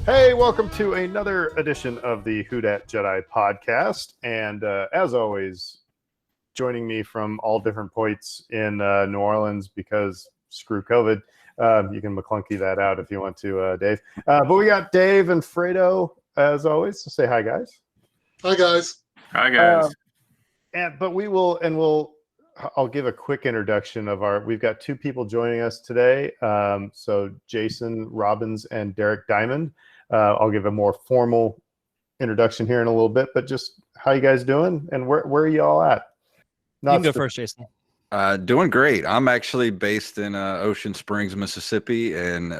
Hey, welcome to another edition of the Who Dat Jedi podcast. And as always, joining me from all different points in New Orleans because screw COVID. You can McClunky that out if you want to, Dave. But we got Dave and Fredo as always. So say hi, guys. Hi, guys. Hi, guys. I'll give a quick introduction of we've got two people joining us today. So Jason Robbins and Derek Diamond. I'll give a more formal introduction here in a little bit, but just how you guys doing and where are you all at? You can go first, Jason. Doing great. I'm actually based in Ocean Springs, Mississippi, and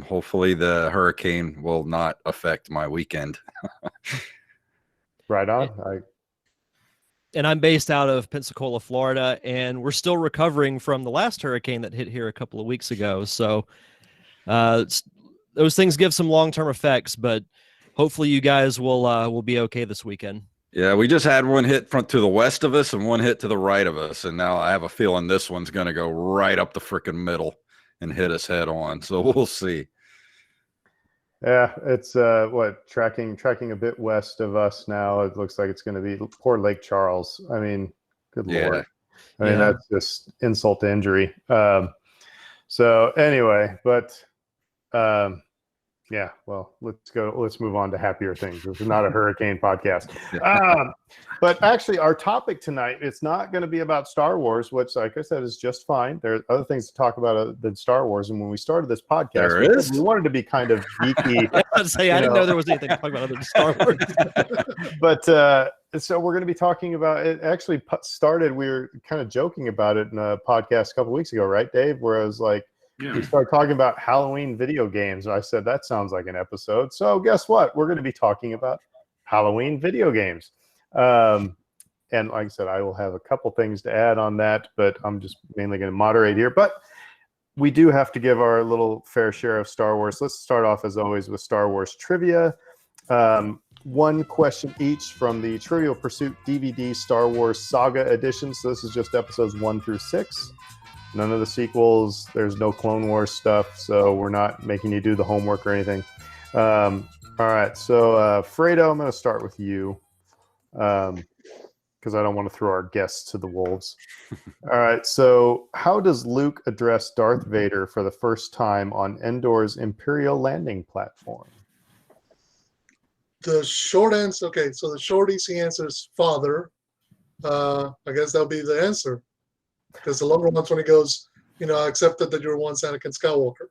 hopefully the hurricane will not affect my weekend. Right on. And I'm based out of Pensacola, Florida, and we're still recovering from the last hurricane that hit here a couple of weeks ago. So those things give some long-term effects, but hopefully you guys will be okay this weekend. Yeah, we just had one hit to the west of us and one hit to the right of us, and now I have a feeling this one's going to go right up the freaking middle and hit us head on. So we'll see. Yeah, it's tracking a bit west of us now. It looks like it's going to be poor Lake Charles. I mean, good Lord. I mean, that's just insult to injury. So anyway, but yeah, well, let's move on to happier things. This is not a hurricane podcast. But actually our topic tonight, it's not going to be about Star Wars, which, like I said, is just fine. There are other things to talk about than Star Wars. And when we started this podcast, we wanted to be kind of geeky. I didn't know there was anything to talk about other than Star Wars. But so we're going to be talking about it. Actually started, we were kind of joking about it in a podcast a couple weeks ago, right, Dave? Where I was like, we started talking about Halloween video games. And I said, that sounds like an episode. So guess what? We're going to be talking about Halloween video games. And like I said, I will have a couple things to add on that, but I'm just mainly going to moderate here. But we do have to give our little fair share of Star Wars. Let's start off, as always, with Star Wars trivia. One question each from the Trivial Pursuit DVD Star Wars Saga Edition. So this is just episodes 1 through 6. None of the sequels. There's no Clone Wars stuff, so we're not making you do the homework or anything. All right, so Fredo, I'm going to start with you because I don't want to throw our guests to the wolves. All right, so how does Luke address Darth Vader for the first time on Endor's Imperial landing platform? The short answer, okay, so the short, easy answer is father. I guess that'll be the answer. Because the longer one's when he goes, I accepted that you were once Anakin Skywalker.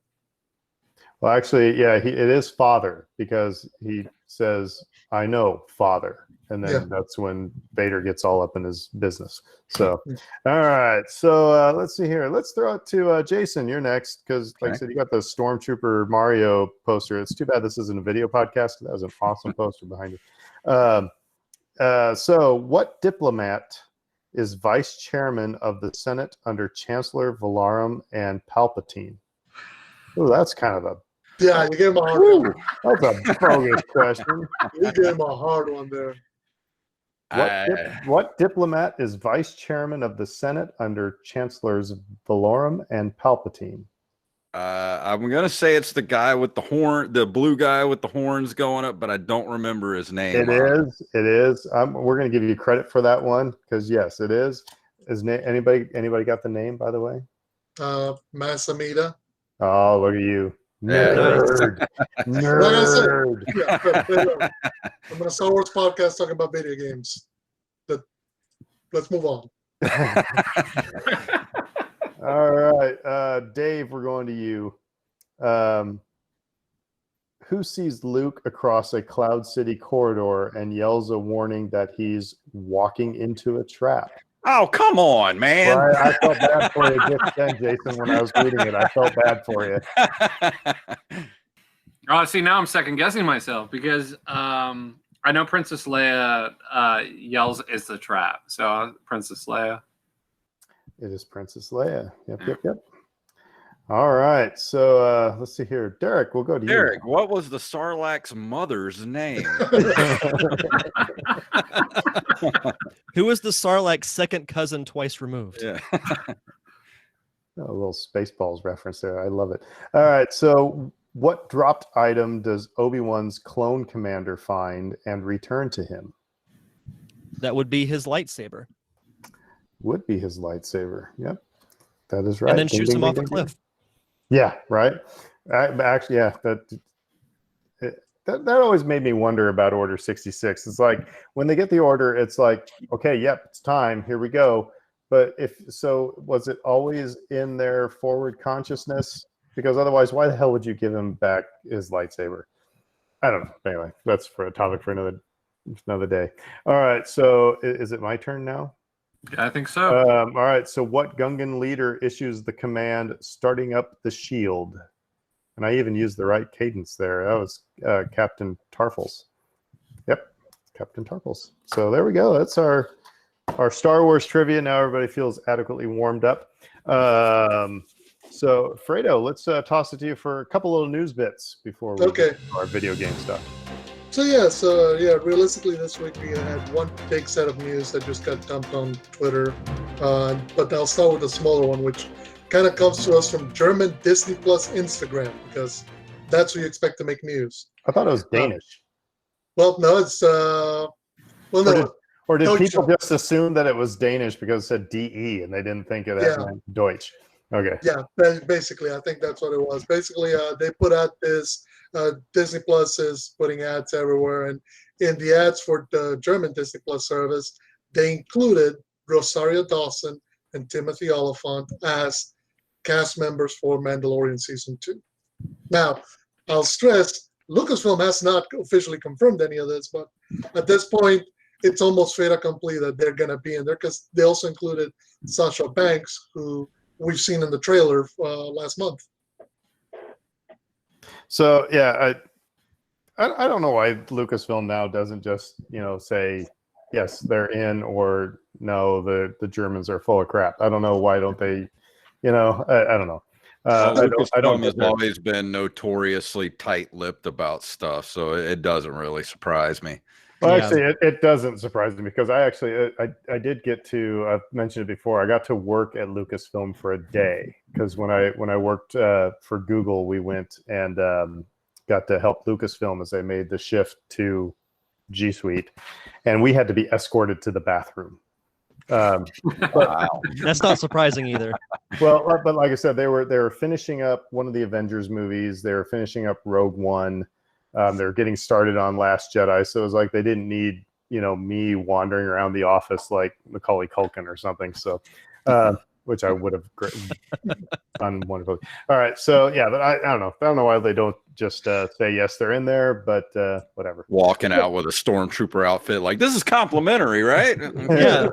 Well, actually, yeah, it is father, because he says, I know, father. And then that's when Vader gets all up in his business. So, all right. So let's see here. Let's throw it to Jason. You're next, because like I said, you got the Stormtrooper Mario poster. It's too bad this isn't a video podcast. That was an awesome poster behind it. So what diplomat is vice chairman of the Senate under Chancellor Valorum and Palpatine? Oh, that's kind of you gave him a hard one. That's a bogus question. You gave him a hard one there. What diplomat is vice chairman of the Senate under Chancellors Valorum and Palpatine? I'm gonna say it's the guy with the horn, the blue guy with the horns going up, but I don't remember his name. It is. We're gonna give you credit for that one because yes, it is. Anybody got the name, by the way? Masamida. Oh, look at you, nerd. Nerd. I'm on a Star Wars podcast talking about video games. Let's move on. All right, Dave, we're going to you. Who sees Luke across a Cloud City corridor and yells a warning that he's walking into a trap? Oh, come on, man. Well, I felt bad for you just then, Jason, when I was reading it. I felt bad for you. Oh, see, now I'm second guessing myself because I know Princess Leia yells, "It's the trap." So Princess Leia. It is Princess Leia. Yep. All right. So let's see here. Derek, we'll go to you. Derek, what was the Sarlacc's mother's name? Who was the Sarlacc's second cousin twice removed? Yeah. A little Spaceballs reference there. I love it. All right. So what dropped item does Obi-Wan's clone commander find and return to him? That would be his lightsaber. Would be his lightsaber. Yep, that is right. And then Ding, shoots ding, him ding, off a ding, cliff. ding. Yeah, right. Actually, yeah, that always made me wonder about Order 66. It's like when they get the order, it's like, okay, yep, it's time. Here we go. But if so, was it always in their forward consciousness? Because otherwise, why the hell would you give him back his lightsaber? I don't know. Anyway, that's for a topic for another day. All right. So is it my turn now? Yeah, I think so. All right. So what Gungan leader issues the command starting up the shield? And I even used the right cadence there. That was Captain Tarfels. Yep, Captain Tarfels. So there we go. That's our Star Wars trivia. Now everybody feels adequately warmed up. So Fredo, let's toss it to you for a couple little news bits before we get to our video game stuff. So realistically this week we had one big set of news that just got dumped on Twitter, but I'll start with a smaller one, which kind of comes to us from German Disney Plus Instagram, because that's who you expect to make news. I thought it was Danish. Well, no, it's or did Deutsch. people just assume that it was Danish because it said DE and they didn't think of that meant Deutsch? Okay. Yeah, basically, I think that's what it was. Basically, they put out this Disney Plus is putting ads everywhere, and in the ads for the German Disney Plus service, they included Rosario Dawson and Timothy Oliphant as cast members for Mandalorian Season 2. Now, I'll stress, Lucasfilm has not officially confirmed any of this, but at this point, it's almost fait accompli that they're going to be in there, because they also included Sasha Banks, who we've seen in the trailer last month. So yeah, I don't know why Lucasfilm now doesn't just say yes they're in, or no the Germans are full of crap. I don't know why don't they, I don't know. Lucasfilm has always been notoriously tight-lipped about stuff, so it doesn't really surprise me. Well, actually, it doesn't surprise me, because I did get to, I've mentioned it before, I got to work at Lucasfilm for a day, because when I worked for Google, we went and got to help Lucasfilm as they made the shift to G Suite, and we had to be escorted to the bathroom. Wow. That's not surprising either. Well, but like I said, they were finishing up one of the Avengers movies. They were finishing up Rogue One. They're getting started on Last Jedi, so it was like they didn't need me wandering around the office like Macaulay Culkin or something. So, which I would have done wonderfully. All right, so yeah, but I don't know. I don't know why they don't just say yes, they're in there, but whatever. Walking out with a stormtrooper outfit, like, this is complimentary, right? Yeah.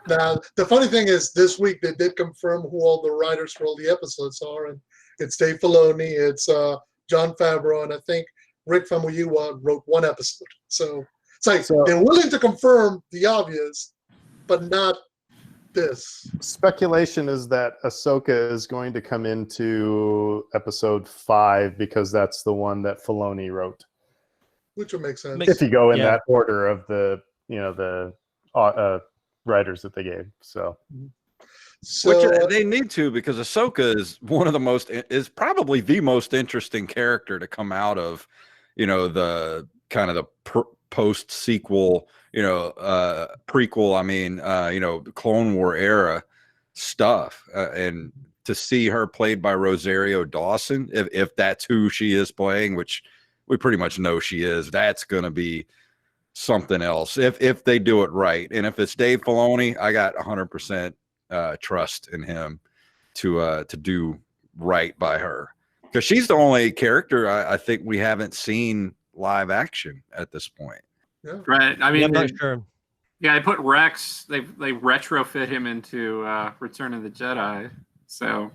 Now, the funny thing is, this week they did confirm who all the writers for all the episodes are, and it's Dave Filoni, it's Jon Favreau, and I think Rick Famuyiwa wrote one episode. So it's like they're willing to confirm the obvious, but not this. Speculation is that Ahsoka is going to come into episode 5, because that's the one that Filoni wrote. Which would make sense. If you go in that order of the writers that they gave. So which they need to, because Ahsoka is probably the most interesting character to come out of the kind of the post sequel prequel, I mean Clone War era stuff, and to see her played by Rosario Dawson, if that's who she is playing, which we pretty much know she is, that's going to be something else if they do it right. And if it's Dave Filoni, I got 100% trust in him to do right by her, because she's the only character I think we haven't seen live action at this point. Yeah. Right. I mean, I'm not sure. Yeah, I put Rex. They retrofit him into Return of the Jedi, so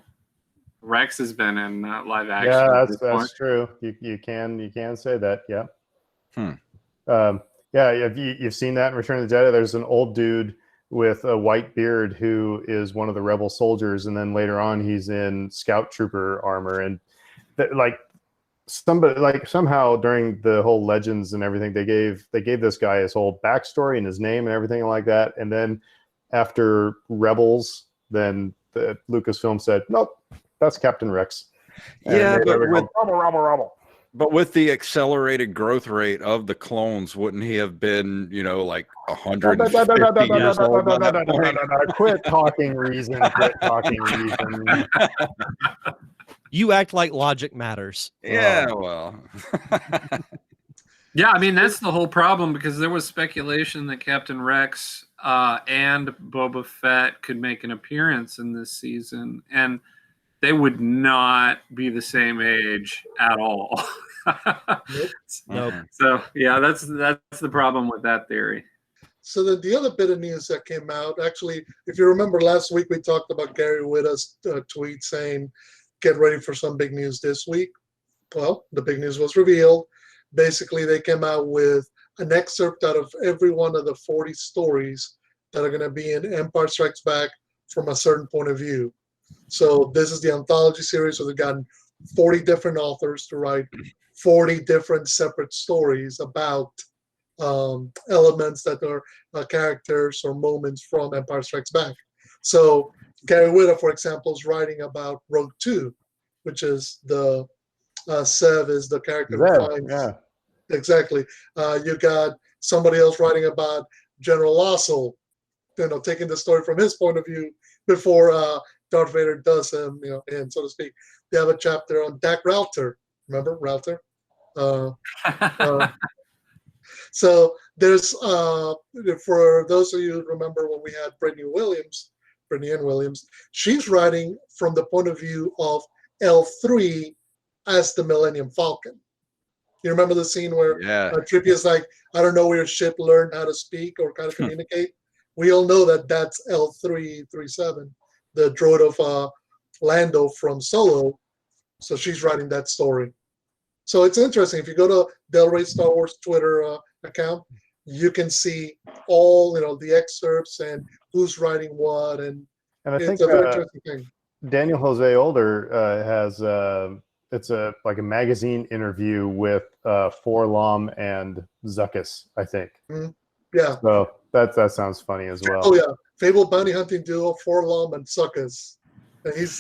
Rex has been in live action. Yeah, that's true. You can say that. Yeah. Yeah, you've seen that in Return of the Jedi. There's an old dude with a white beard who is one of the rebel soldiers, and then later on he's in scout trooper armor, and somehow during the whole Legends and everything, they gave this guy his whole backstory and his name and everything like that. And then after Rebels, then Lucasfilm said, nope, that's Captain Rex. Yeah, they but would with, go, rumble, rumble, rumble. but with the accelerated growth rate of the clones, wouldn't he have been, like 150 years old by that point? Quit talking reason. Quit talking reason. You act like logic matters. Yeah, well. Yeah, I mean that's the whole problem because there was speculation that Captain Rex and Boba Fett could make an appearance in this season, and they would not be the same age at all. Nope. So yeah, that's the problem with that theory. So then the other bit of news that came out, actually, if you remember last week, we talked about Gary Whitta's tweet saying, get ready for some big news this week. Well, the big news was revealed. Basically, they came out with an excerpt out of every one of the 40 stories that are going to be in Empire Strikes Back from a certain point of view. So this is the anthology series. So they've gotten 40 different authors to write 40 different separate stories about elements that are characters or moments from Empire Strikes Back. So Gary Whitta, for example, is writing about Rogue 2, which is the Sev is the character who finds. Yeah. Exactly. You got somebody else writing about General Lossel, taking the story from his point of view before Darth Vader does him, in, so to speak. They have a chapter on Dak Rowter. Remember Rowter? So there's, for those of you who remember when we had Brittany Ann Williams, she's writing from the point of view of L3 as the Millennium Falcon. You remember the scene where Trippier's like, I don't know where your ship learned how to speak or kind of communicate? We all know that that's L337, the droid of Lando from Solo. So she's writing that story. So it's interesting. If you go to Del Rey Star Wars Twitter account, you can see all the excerpts and who's writing what, and I think it's a very interesting thing. Daniel Jose Older has it's a magazine interview with Forlom and Zuckuss, I think. Mm-hmm. Yeah. So that sounds funny as well. Oh yeah, Fable bounty hunting duo Forlom and Zuckuss, and he's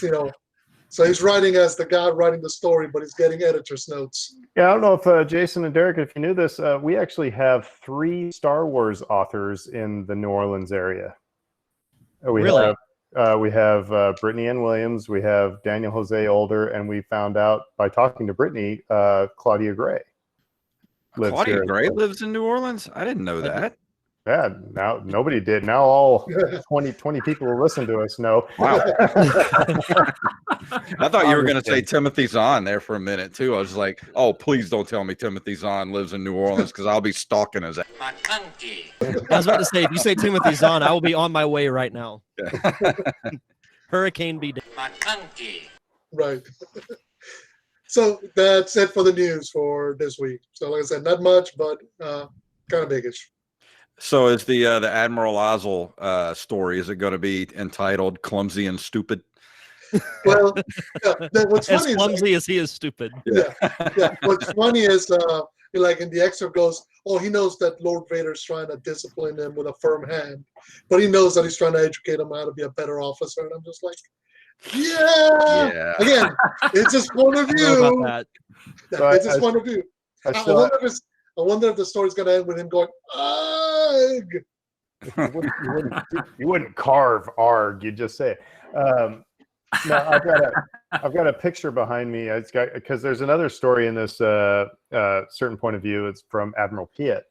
so he's writing as the guy writing the story, but he's getting editor's notes. Yeah, I don't know if Jason and Derek, if you knew this, we actually have 3 Star Wars authors in the New Orleans area. Really? We have Brittany Ann Williams, we have Daniel Jose Older, and we found out by talking to Brittany, Claudia Gray. Claudia Gray lives in New Orleans? I didn't know that. Yeah, now nobody did. Now all 20 people who listen to us know. Wow. I thought you were going to say Timothy Zahn there for a minute, too. I was like, oh, please don't tell me Timothy Zahn lives in New Orleans because I'll be stalking his ass. I was about to say, if you say Timothy Zahn, I will be on my way right now. Hurricane B. Right. So that's it for the news for this week. So like I said, not much, but kind of biggish. So is the Admiral Ozzel story, is it going to be entitled Clumsy and Stupid? Well, what's As funny clumsy as he is stupid. Yeah. What's funny is, like in the excerpt goes, oh, he knows that Lord Vader's trying to discipline him with a firm hand, but he knows that he's trying to educate him how to be a better officer. And I'm just like, yeah. Again, it's his point of view. It's his point of view. I wonder if the story's going to end with him going, "Arg." You wouldn't carve "arg." You'd just say it. No, I've got a picture behind me. Because there's another story in this certain point of view. It's from Admiral Piet,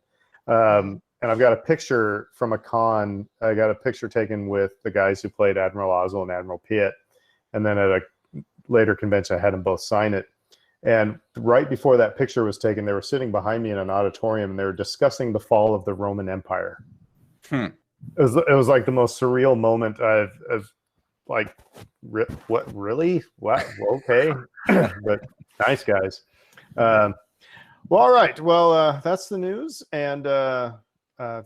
and I've got a picture from a con. I got a picture taken with the guys who played Admiral Ozzel and Admiral Piet, and then at a later convention, I had them both sign it. And right before that picture was taken, they were sitting behind me in an auditorium, and they were discussing the fall of the Roman Empire. It was like the most surreal moment I've like, what, really? What? Okay. But nice guys. Well, all right. Well, that's the news, and I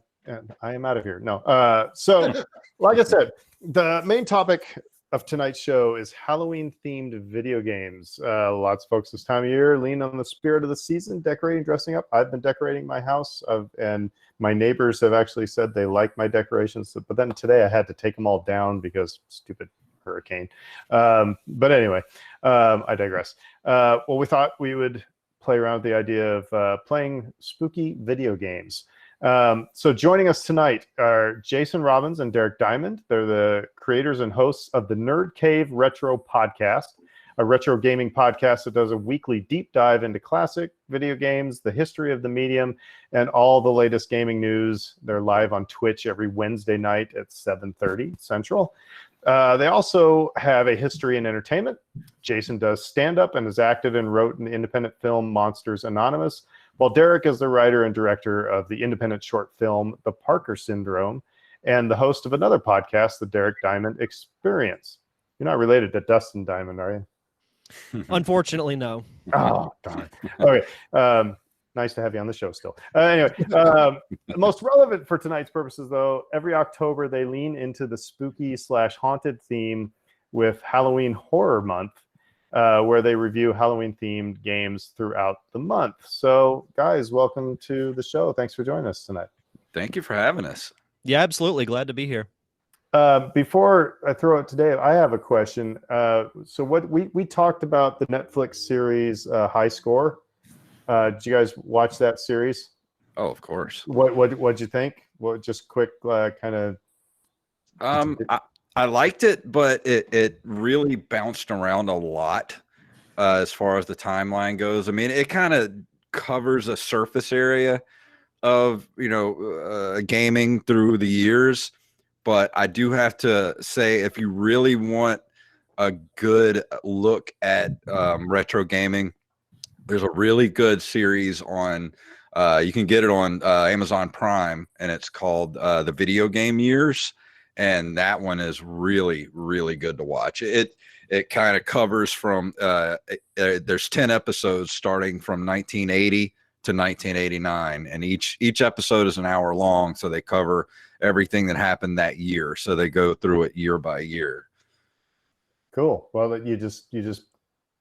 am out of here. No. So, like I said, the main topic of tonight's show is Halloween-themed video games. Lots of folks this time of year lean on the spirit of the season, decorating, dressing up. I've been decorating my house, and my neighbors have actually said they like my decorations. But then today I had to take them all down because stupid hurricane. But anyway, I digress. Well, we thought we would play around with the idea of playing spooky video games. So joining us tonight are Jason Robbins and Derek Diamond. They're the creators and hosts of the Nerd Cave Retro Podcast, a retro gaming podcast that does a weekly deep dive into classic video games, the history of the medium, and all the latest gaming news. They're live on Twitch every Wednesday night at 7:30 Central. They also have a history in entertainment. Jason does stand-up and is active and wrote an independent film, Monsters Anonymous, while Derek is the writer and director of the independent short film, The Parker Syndrome, and the host of another podcast, The Derek Diamond Experience. You're not related to Dustin Diamond, are you? Unfortunately, no. Oh, darn. Okay. Nice to have you on the show still. Anyway, most relevant for tonight's purposes, though, every October they lean into the spooky/haunted theme with Halloween Horror Month, where they review Halloween-themed games throughout the month. So, guys, welcome to the show. Thanks for joining us tonight. Thank you for having us. Yeah, absolutely. Glad to be here. Before I throw it to Dave, I have a question. So what we talked about the Netflix series High Score. Did you guys watch that series? Oh, of course. What'd you think? Well, just quick kind of. I liked it, but it really bounced around a lot as far as the timeline goes. I mean, it kind of covers a surface area of gaming through the years. But I do have to say, if you really want a good look at retro gaming, there's a really good series on, you can get it on Amazon Prime, and it's called The Video Game Years. And that one is really, really good to watch. It kind of covers from, there's 10 episodes starting from 1980 to 1989. And each episode is an hour long, so they cover everything that happened that year. So they go through it year by year. Cool. Well, you just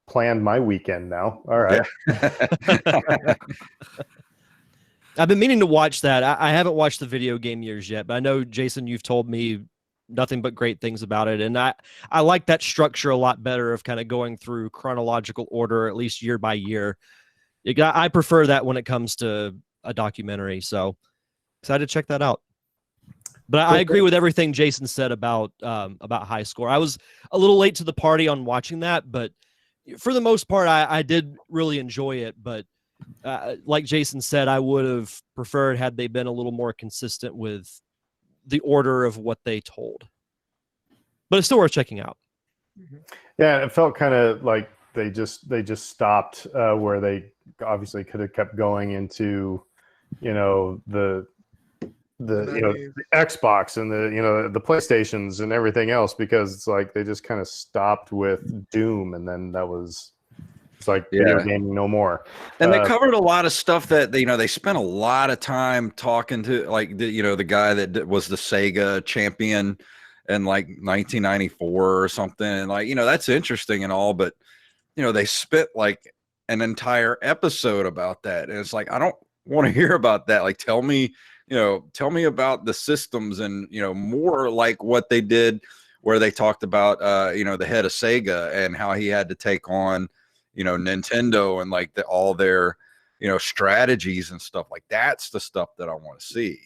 planned my weekend now. All right. Yeah. I've been meaning to watch that. I haven't watched the Video Game Years yet, but I know, Jason, you've told me nothing but great things about it. And I like that structure a lot better of kind of going through chronological order, at least year by year. I prefer that when it comes to a documentary. So excited to check that out. But I agree with everything Jason said about High Score. I was a little late to the party on watching that, but for the most part, I did really enjoy it. But like Jason said, I would have preferred had they been a little more consistent with the order of what they told. But it's still worth checking out. Yeah, it felt kind of like they just stopped where they obviously could have kept going into, the Xbox and the PlayStations and everything else, because it's like they just kind of stopped with Doom, and then it's like video gaming no more. And they covered a lot of stuff that they spent a lot of time talking to, like the guy that was the Sega champion in like 1994 or something, and that's interesting and all, but they spent like an entire episode about that, and it's like, I don't want to hear about that. Like, tell me about the systems and, more like what they did, where they talked about, the head of Sega and how he had to take on, Nintendo and like all their, strategies and stuff. Like, that's the stuff that I want to see,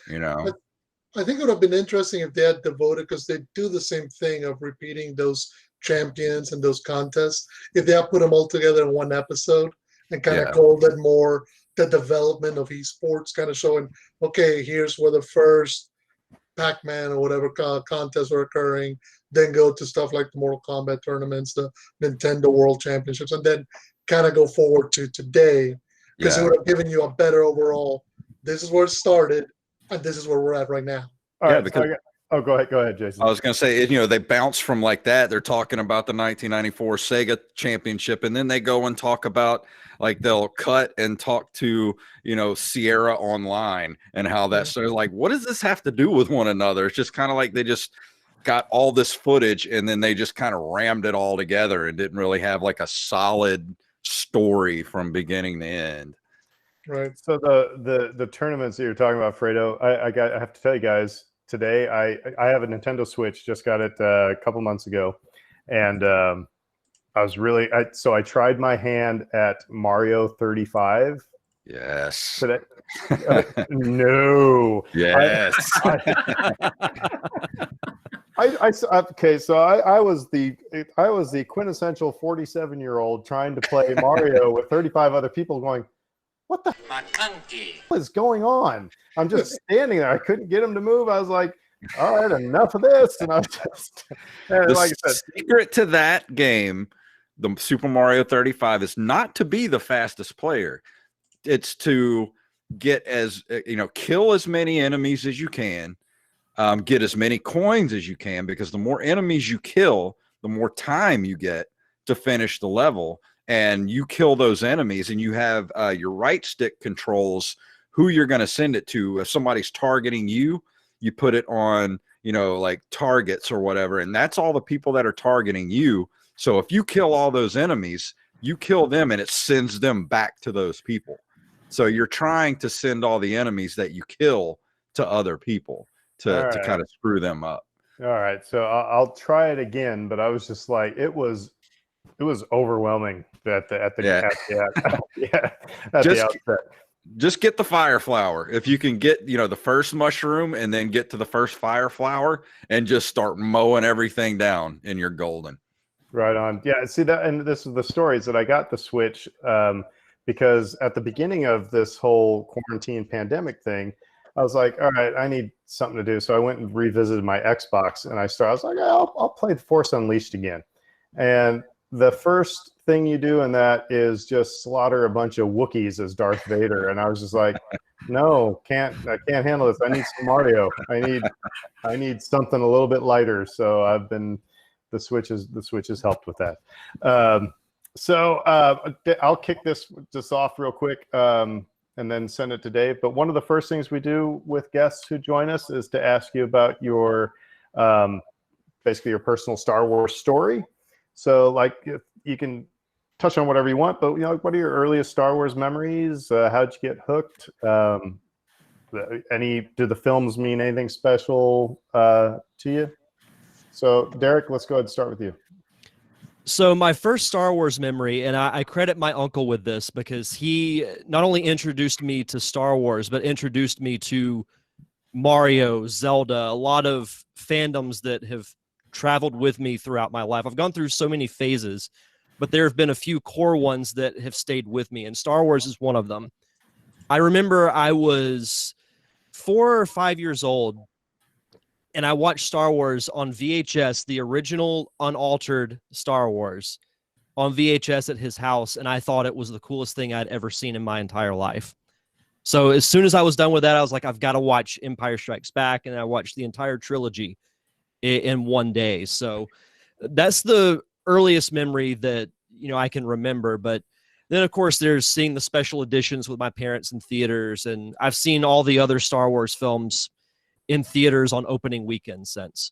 I think it would have been interesting if they had devoted, because they do the same thing of repeating those champions and those contests. If they had put them all together in one episode and kind of called it more the development of esports, kind of showing, okay, here's where the first Pac-Man or whatever contests were occurring, then go to stuff like the Mortal Kombat tournaments, the Nintendo World Championships, and then kind of go forward to today, because it would have given you a better overall, this is where it started, and this is where we're at right now. All right, because go ahead, Jason. I was going to say, they bounce from like that. They're talking about the 1994 Sega Championship, and then they go and talk about, like, they'll cut and talk to, Sierra Online and how that's so, like, what does this have to do with one another? It's just kind of like they just got all this footage and then they just kind of rammed it all together and didn't really have like a solid story from beginning to end. Right. So the tournaments that you're talking about, Fredo, I have to tell you guys, today. I have a Nintendo Switch. Just got it a couple months ago, and I was really so I tried my hand at Mario 35. Yes. Today. No. Yes. Okay, so I was the quintessential 47-year-old trying to play Mario with 35 other people going, what the hell is going on? I'm just standing there. I couldn't get him to move. I was like, all right, enough of this. And I was just, and like I said, secret to that game, the Super Mario 35, is not to be the fastest player. It's to get kill as many enemies as you can, get as many coins as you can, because the more enemies you kill, the more time you get to finish the level. And you kill those enemies, and you have your right stick controls who you're going to send it to. If somebody's targeting you, you put it on, like targets or whatever, and that's all the people that are targeting you. So if you kill all those enemies, you kill them, and it sends them back to those people. So you're trying to send all the enemies that you kill to other people to kind of screw them up. All right, so I'll try it again, but I was just like, it was overwhelming at the outset. Just get the fire flower. If you can get, the first mushroom and then get to the first fire flower and just start mowing everything down, and you're golden. Right on. Yeah, see that, and this is the stories that I got the Switch because at the beginning of this whole quarantine pandemic thing, I was like, all right, I need something to do. So I went and revisited my Xbox, and I was like, I'll play Force Unleashed again. And the first thing you do in that is just slaughter a bunch of Wookiees as Darth Vader, and I was just like, no, I can't handle this. I need some Mario. I need something a little bit lighter. So the Switch has helped with that. So I'll kick this off real quick and then send it to Dave. But one of the first things we do with guests who join us is to ask you about your basically your personal Star Wars story. So, like, if you can touch on whatever you want, but what are your earliest Star Wars memories? How'd you get hooked? Do the films mean anything special to you? So, Derek, let's go ahead and start with you. So my first Star Wars memory, and I credit my uncle with this because he not only introduced me to Star Wars, but introduced me to Mario, Zelda, a lot of fandoms that have traveled with me throughout my life. I've gone through so many phases, but there have been a few core ones that have stayed with me, and Star Wars is one of them. I remember I was 4 or 5 years old, and I watched Star Wars on VHS, the original unaltered Star Wars, on VHS at his house, and I thought it was the coolest thing I'd ever seen in my entire life. So as soon as I was done with that, I was like, I've got to watch Empire Strikes Back, and I watched the entire trilogy in one day. So that's the earliest memory that I can remember. But then, of course, there's seeing the special editions with my parents in theaters, and I've seen all the other Star Wars films in theaters on opening weekend since.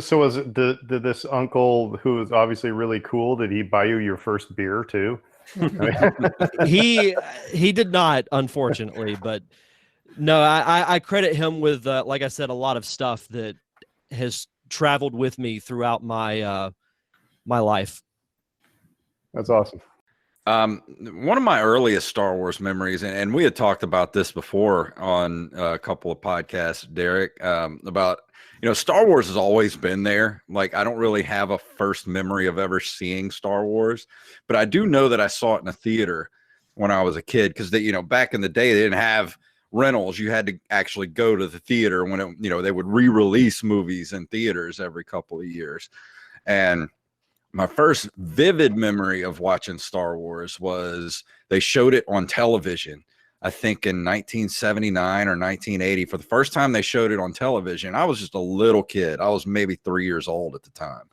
So was it did this uncle, who is obviously really cool, did he buy you your first beer too? He did not, unfortunately, but no, I credit him with like I said, a lot of stuff that has traveled with me throughout my my life. That's awesome. One of my earliest Star Wars memories, and we had talked about this before on a couple of podcasts, Derek, about, Star Wars has always been there. Like, I don't really have a first memory of ever seeing Star Wars, but I do know that I saw it in a theater when I was a kid, because back in the day, they didn't have rentals. You had to actually go to the theater when they would re-release movies in theaters every couple of years. And my first vivid memory of watching Star Wars was they showed it on television, I think in 1979 or 1980. For the first time they showed it on television, I was just a little kid. I was maybe 3 years old at the time.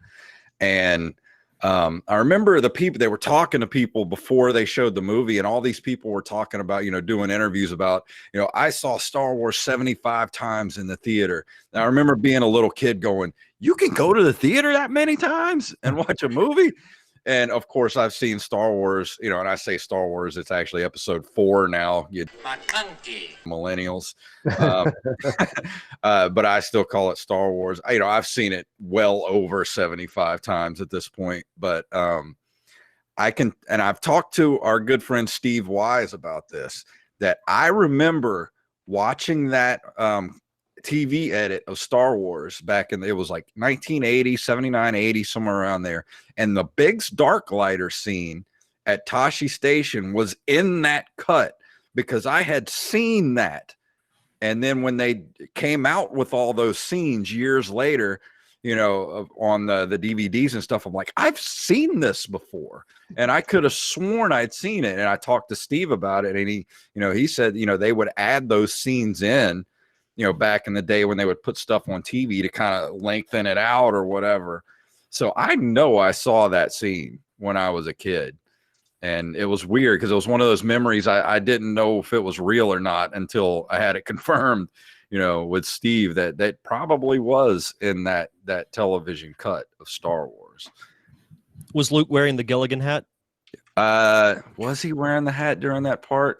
And I remember they were talking to people before they showed the movie, and all these people were talking about, doing interviews about, I saw Star Wars 75 times in the theater. And I remember being a little kid going, you can go to the theater that many times and watch a movie? And of course, I've seen Star Wars, you know, and I say Star Wars, it's actually episode 4 now, you millennials. But I still call it Star Wars. You know, I've seen it well over 75 times at this point, but I've talked to our good friend Steve Wise about this, that I remember watching that TV edit of Star Wars back in, it was like 1980, 79, 80, somewhere around there. And the Biggs Darklighter scene at Tashi Station was in that cut because I had seen that. And then when they came out with all those scenes years later, you know, on the DVDs and stuff, I'm like, I've seen this before. And I could have sworn I'd seen it. And I talked to Steve about it. And he, you know, he said, you know, they would add those scenes in, you know, back in the day when they would put stuff on TV to kind of lengthen it out or whatever. So I know I saw that scene when I was a kid. And it was weird because it was one of those memories I didn't know if it was real or not until I had it confirmed, you know, with Steve that probably was in that television cut of Star Wars. Was Luke wearing the Gilligan hat? Was he wearing the hat during that part?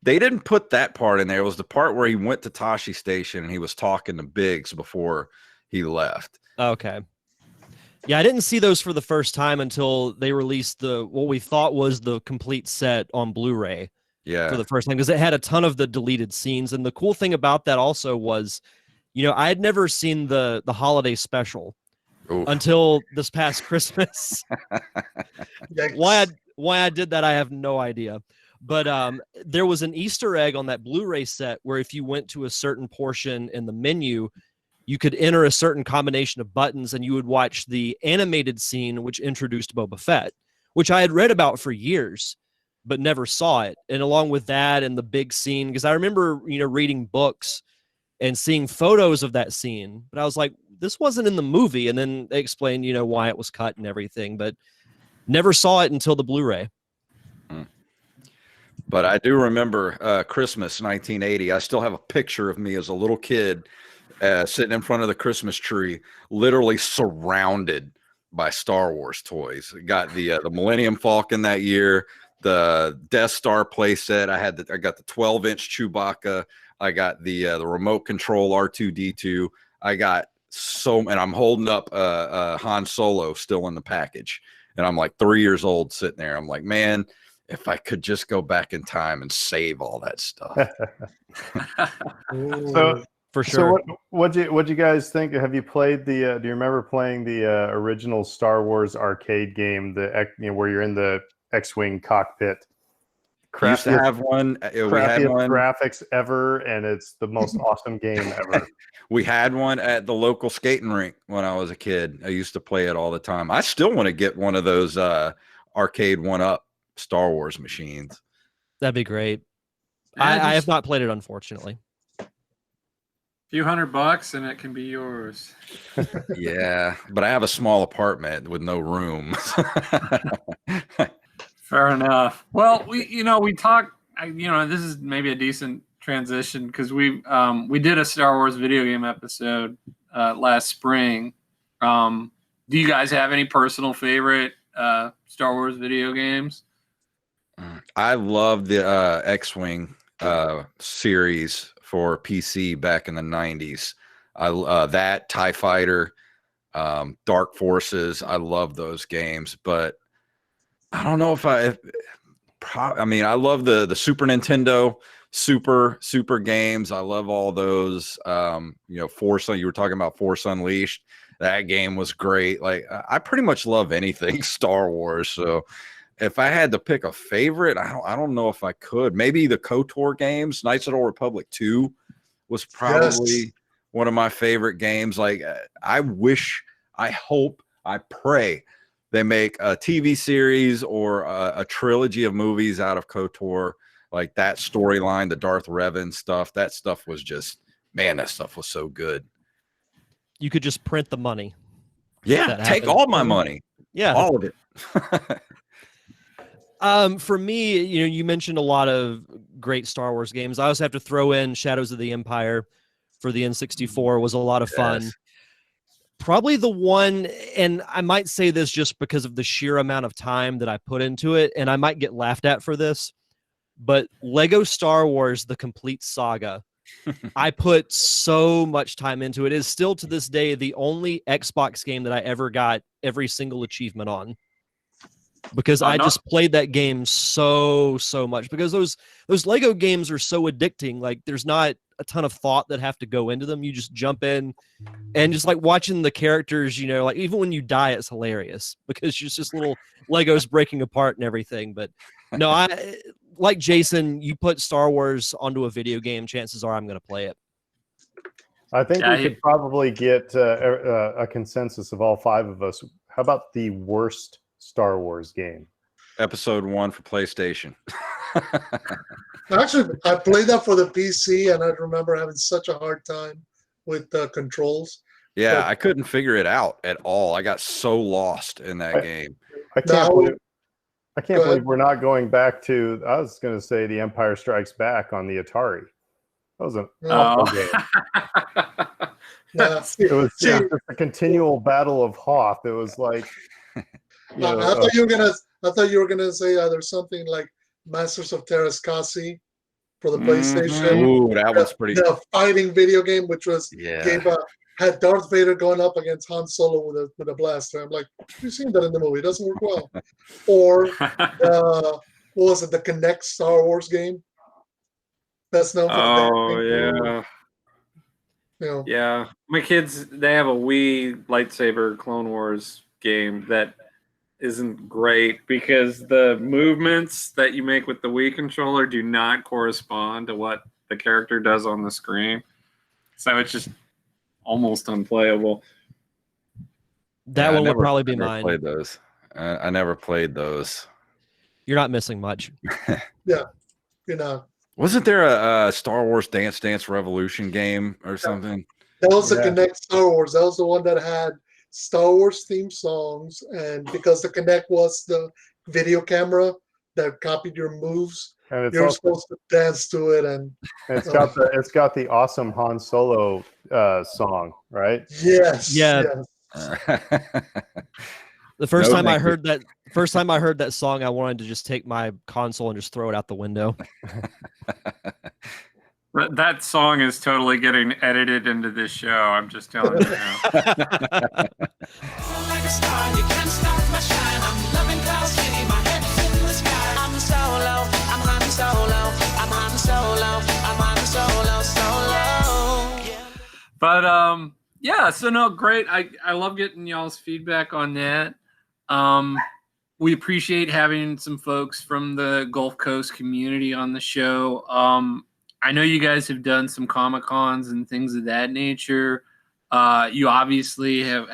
They didn't put that part in there. It was the part where he went to Tashi Station and he was talking to Biggs before he left. Okay. Yeah, I didn't see those for the first time until they released what we thought was the complete set on Blu-ray. Yeah. For the first time, because it had a ton of the deleted scenes. And the cool thing about that also was, you know, I had never seen the holiday special until this past Christmas. Why I did that, I have no idea. But there was an Easter egg on that Blu-ray set where if you went to a certain portion in the menu, you could enter a certain combination of buttons and you would watch the animated scene, which introduced Boba Fett, which I had read about for years, but never saw it. And along with that and the big scene, because I remember, you know, reading books and seeing photos of that scene, but I was like, this wasn't in the movie. And then they explained, you know, why it was cut and everything, but never saw it until the Blu-ray. But I do remember Christmas 1980. I still have a picture of me as a little kid sitting in front of the Christmas tree, literally surrounded by Star Wars toys. Got the Millennium Falcon that year, the Death Star playset. I got the 12-inch Chewbacca. I got the remote control R2D2. I got and I'm holding up Han Solo still in the package. And I'm like 3 years old sitting there. I'm like, man, if I could just go back in time and save all that stuff. So for sure. So what'd you guys think? Have you played do you remember playing the original Star Wars arcade game, where you're in the X-Wing cockpit? We used to have one. We had one. Graphics ever, and it's the most awesome game ever. We had one at the local skating rink when I was a kid. I used to play it all the time. I still want to get one of those arcade 1-up Star Wars machines. That'd be great. I have not played it, unfortunately. Few $100 and it can be yours. Yeah, but I have a small apartment with no room. Fair enough. Well, we talked. This is maybe a decent transition because we did a Star Wars video game episode last spring. Do you guys have any personal favorite Star Wars video games? I love the X-Wing series for PC back in the 90s. That TIE Fighter, Dark Forces. I love those games, but I don't know if I love the Super Nintendo super games. I love all those. Force. You were talking about Force Unleashed. That game was great. Like I pretty much love anything Star Wars. So if I had to pick a favorite, I don't know if I could. Maybe the KOTOR games. Knights of the Old Republic 2 was probably one of my favorite games. Like I hope, I pray they make a TV series or a trilogy of movies out of KOTOR. Like that storyline, the Darth Revan stuff. That stuff was just, man, that stuff was so good. You could just print the money. Yeah, take all my money. Yeah, all of it. For me, you mentioned a lot of great Star Wars games. I also have to throw in Shadows of the Empire for the N64. Was a lot of fun. probably the one, and I might say this just because of the sheer amount of time that I put into it, and I might get laughed at for this, but Lego Star Wars: The Complete Saga. I put so much time into it. It is still to this day the only Xbox game that I ever got every single achievement on, because I just played that game so much, because those Lego games are so addicting. Like, there's not a ton of thought that have to go into them. You just jump in and just like watching the characters, you know, like even when you die, it's hilarious because it's just little Legos breaking apart and everything. But no, I like Jason, you put Star Wars onto a video game, chances are I'm going to play it. I think we could probably get a consensus of all 5 of us. How about the worst Star Wars game? Episode 1 for PlayStation. Actually, I played that for the PC, and I remember having such a hard time with the controls. Yeah, but I couldn't figure it out at all. I got so lost in that game. I can't believe we're not going back to, I was going to say, The Empire Strikes Back on the Atari. That was an awful game. It was just a continual battle of Hoth. It was like, I thought you were gonna say there's something like Masters of Terrascasi for the PlayStation. Ooh, that was pretty. The fighting video game, which was had Darth Vader going up against Han Solo with a blaster. I'm like, you've seen that in the movie. It doesn't work well. Or what was it? The Kinect Star Wars game. That's known for Yeah. My kids, they have a Wii lightsaber Clone Wars game that isn't great because the movements that you make with the Wii controller do not correspond to what the character does on the screen. So it's just almost unplayable. That one would probably be mine. Played those. I never played those. You're not missing much. Yeah, you're not. Wasn't there a Star Wars Dance Dance Revolution game or something? That was the Kinect Star Wars. That was the one that had Star Wars theme songs, and because the Kinect was the video camera that copied your moves, and you're supposed to dance to it, and it's got the awesome Han Solo song, right? Yes. The first time I heard that song, I wanted to just take my console and just throw it out the window. That song is totally getting edited into this show. I'm just telling you now. But yeah, so no, great. I love getting y'all's feedback on that. We appreciate having some folks from the Gulf Coast community on the show. I know you guys have done some Comic-Cons and things of that nature. You obviously have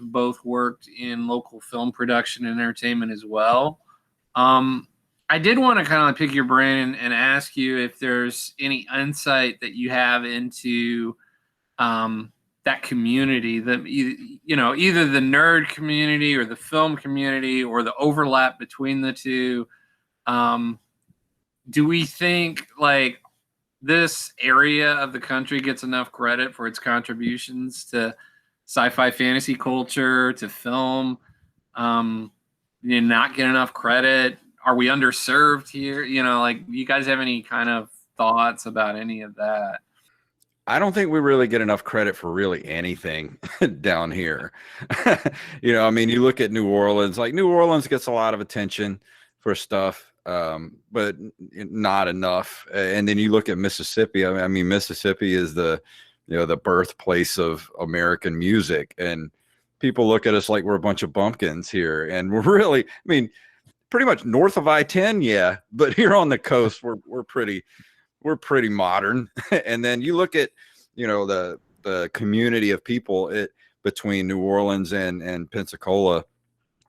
both worked in local film production and entertainment as well. I did want to kind of pick your brain and ask you if there's any insight that you have into that community, that either the nerd community or the film community or the overlap between the two. Do we think like this area of the country gets enough credit for its contributions to sci-fi fantasy culture, to film? Not get enough credit? Are we underserved here? You guys have any kind of thoughts about any of that? I don't think we really get enough credit for really anything down here. You look at New Orleans, like New Orleans gets a lot of attention for stuff, but not enough. And then you look at Mississippi. I mean, Mississippi is the birthplace of American music, and people look at us like we're a bunch of bumpkins here. And we're really, pretty much north of I-10. Yeah. But here on the coast, we're pretty modern. And then you look at, the community of people between New Orleans and Pensacola,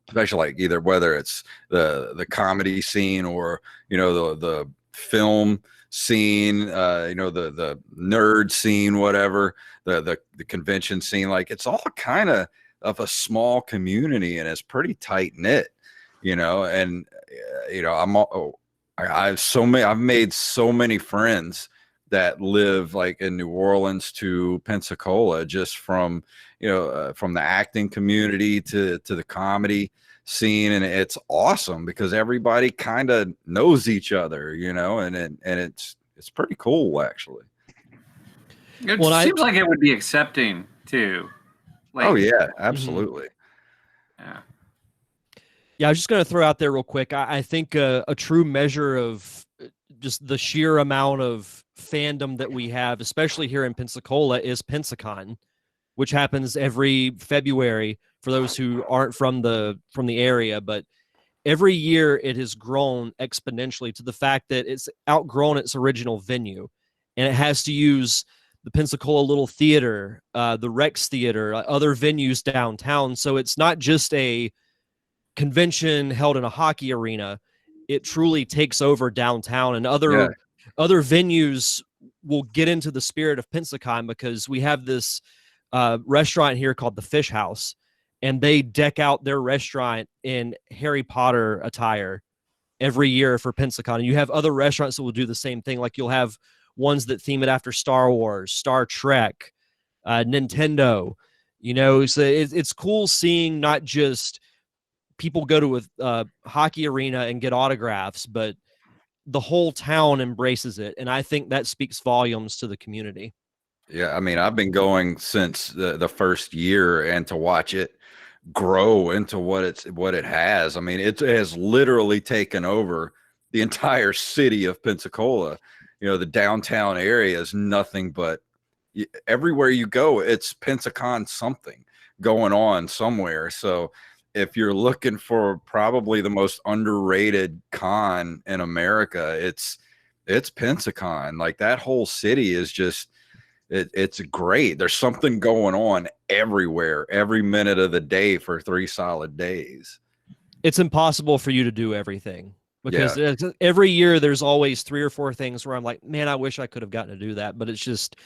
especially like either whether it's the comedy scene or, the film scene, the nerd scene, whatever, the convention scene, like it's all kind of a small community, and it's pretty tight knit, and I've made so many friends that live like in New Orleans to Pensacola, just from, from the acting community to the comedy scene. And it's awesome because everybody kind of knows each other, and it's pretty cool, actually. It seems like it would be accepting too. Like, oh yeah, absolutely. Yeah. Yeah, I was just going to throw out there real quick. I think a true measure of just the sheer amount of fandom that we have, especially here in Pensacola, is Pensacon, which happens every February for those who aren't from the area. But every year it has grown exponentially to the fact that it's outgrown its original venue, and it has to use the Pensacola Little Theater, the Rex Theater, other venues downtown. So it's not just a convention held in a hockey arena. It truly takes over downtown, and other venues will get into the spirit of Pensacon because we have this restaurant here called the Fish House, and they deck out their restaurant in Harry Potter attire every year for Pensacon. And you have other restaurants that will do the same thing. Like you'll have ones that theme it after Star Wars, Star Trek, Nintendo. So it's cool seeing not just people go to a hockey arena and get autographs, but the whole town embraces it. And I think that speaks volumes to the community. Yeah. I mean, I've been going since the first year, and to watch it grow into what it has. I mean, it has literally taken over the entire city of Pensacola. The downtown area is nothing but, everywhere you go, it's Pensacon something going on somewhere. So if you're looking for probably the most underrated con in America, it's Pensacon. Like, that whole city is just, it's great. There's something going on everywhere, every minute of the day for 3 solid days. It's impossible for you to do everything because every year there's always 3 or 4 things where I'm like, man, I wish I could have gotten to do that. But it's just,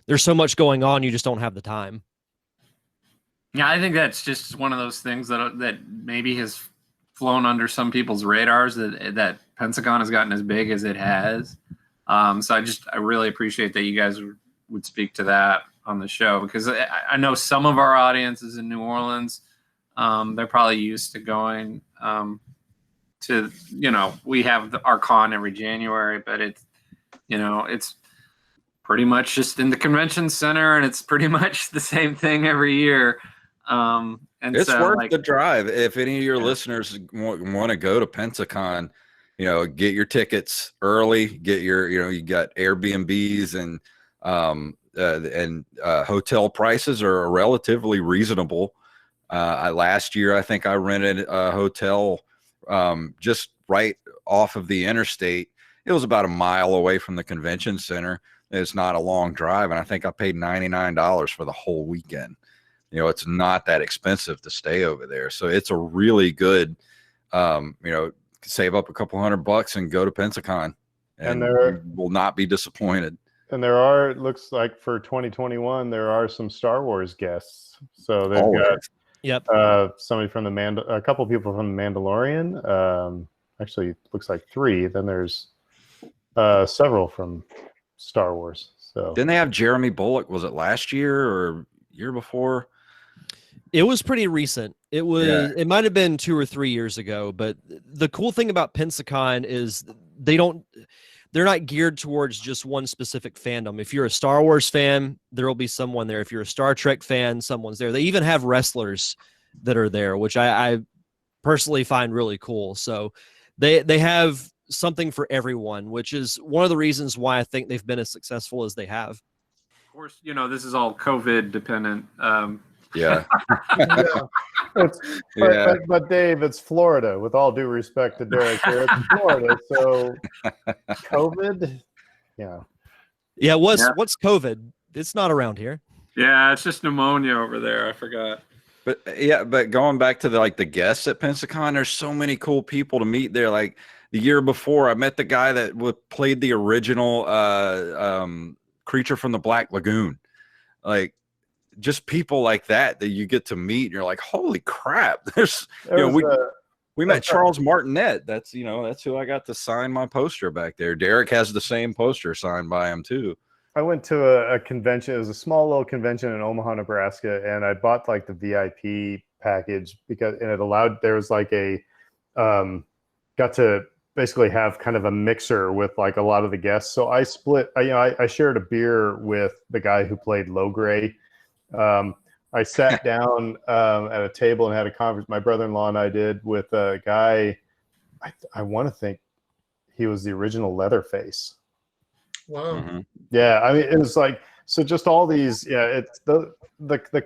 there's so much going on. You just don't have the time. Yeah, I think that's just one of those things that maybe has flown under some people's radars, that Pensacon has gotten as big as it has. So I really appreciate that you guys would speak to that on the show, because I know some of our audience is in New Orleans. They're probably used to going to, we have our con every January, but it's pretty much just in the convention center, and it's pretty much the same thing every year. And it's worth the drive. If any of your listeners want to go to Pensacon, get your tickets early, get your, you got Airbnbs, and hotel prices are relatively reasonable. Last year, I think I rented a hotel just right off of the interstate. It was about a mile away from the convention center. It's not a long drive, and I think I paid $99 for the whole weekend. It's not that expensive to stay over there. So it's a really good, save up a couple $100 and go to Pensacon, and you will not be disappointed. And there looks like for 2021, there are some Star Wars guests. So they've got somebody from a couple people from the Mandalorian. Actually, looks like 3. Then there's several from Star Wars. So didn't they have Jeremy Bullock? Was it last year or year before? It was pretty recent. It might have been 2 or 3 years ago. But the cool thing about Pensacon is they're not geared towards just one specific fandom. If you're a Star Wars fan, there will be someone there. If you're a Star Trek fan, someone's there. They even have wrestlers that are there, which I personally find really cool. So they have something for everyone, which is one of the reasons why I think they've been as successful as they have. Of course, this is all COVID dependent. Yeah. But Dave, it's Florida. With all due respect to Derek here, it's Florida. So COVID, yeah. What's COVID? It's not around here. Yeah, it's just pneumonia over there. I forgot. But going back to the guests at Pensacon, there's so many cool people to meet there. Like the year before, I met the guy that played the original creature from the Black Lagoon. Like, just people like that you get to meet, and you're like, holy crap! We met Charles Martinet. That's who I got to sign my poster back there. Derek has the same poster signed by him too. I went to a convention. It was a small little convention in Omaha, Nebraska, and I bought like the VIP package because it allowed, there was like got to basically have kind of a mixer with like a lot of the guests. So I split, I shared a beer with the guy who played Logray. I sat down at a table and had a conversation. My brother-in-law and I did with a guy. I want to think he was the original Leatherface. Wow. Mm-hmm. Yeah, I mean, it was like, so just all these. Yeah, it's the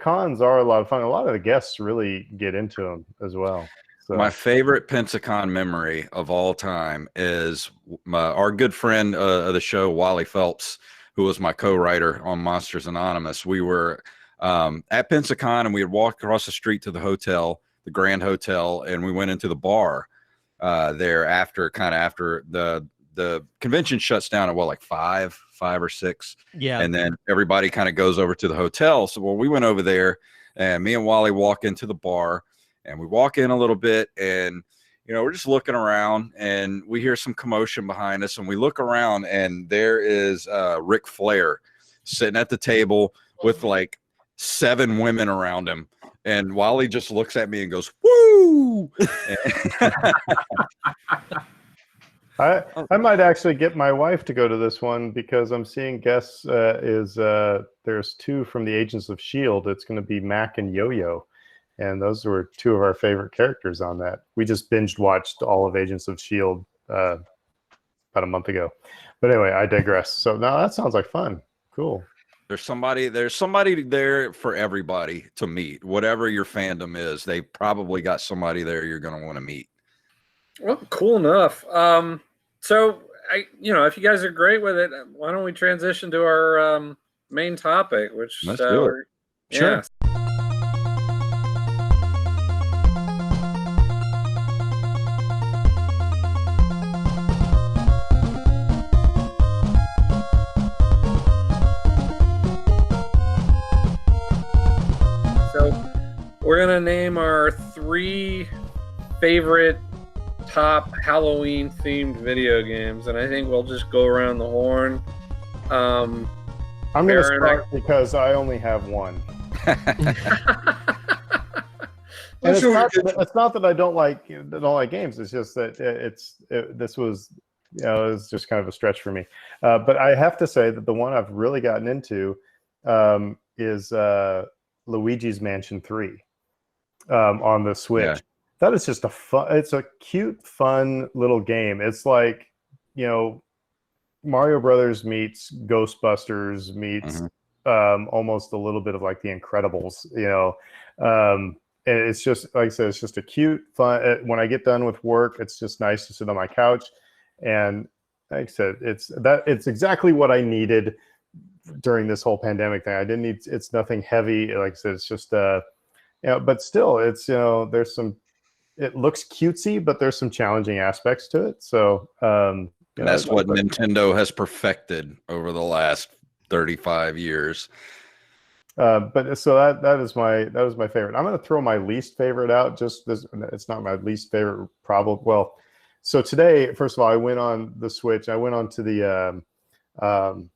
cons are a lot of fun. A lot of the guests really get into them as well. So. My favorite Pensacon memory of all time is our good friend of the show, Wally Phelps, who was my co-writer on Monsters Anonymous. We were at Pensacon, and we had walked across the street to the hotel, the Grand Hotel, and we went into the bar there after the convention shuts down at like 5 or 6. Yeah. And then everybody kind of goes over to the hotel. So we went over there, and me and Wally walk into the bar, and we walk in a little bit, and we're just looking around, and we hear some commotion behind us, and we look around, and there is Ric Flair sitting at the table with like 7 women around him. And Wally just looks at me and goes, "Woo!" I might actually get my wife to go to this one because I'm seeing guests. There's 2 from the Agents of S.H.I.E.L.D. It's going to be Mac and Yo-Yo, and those were 2 of our favorite characters on that. We just binged watched all of Agents of S.H.I.E.L.D. About a month ago. But anyway, I digress. So now that sounds like fun. Cool. There's somebody there for everybody to meet. Whatever your fandom is, they probably got somebody there you're going to want to meet. Well, cool enough. So if you guys are great with it, why don't we transition to our main topic, which let's do it. Sure. So we're gonna name our 3 favorite top Halloween themed video games, and I think we'll just go around the horn. I'm going to start because I only have one. And it's not that I don't like games. It's just that this was it was just kind of a stretch for me. But I have to say that the one I've really gotten into is Luigi's Mansion 3 on the Switch. Yeah. That is just it's a cute, fun little game. It's like, Mario Brothers meets Ghostbusters meets almost a little bit of like The Incredibles, and it's just, like I said, it's just a cute, fun. When I get done with work, it's just nice to sit on my couch. And like I said, it's exactly what I needed during this whole pandemic thing. I didn't need, it's nothing heavy. Like I said, it's just, but still it's, there's some, it looks cutesy, but there's some challenging aspects to it. So, that's what Nintendo has perfected over the last 35 years. But so that was my favorite. I'm going to throw my least favorite out. Just this, it's not my least favorite problem. Well, so today, first of all, I went on the Switch. I went on to the the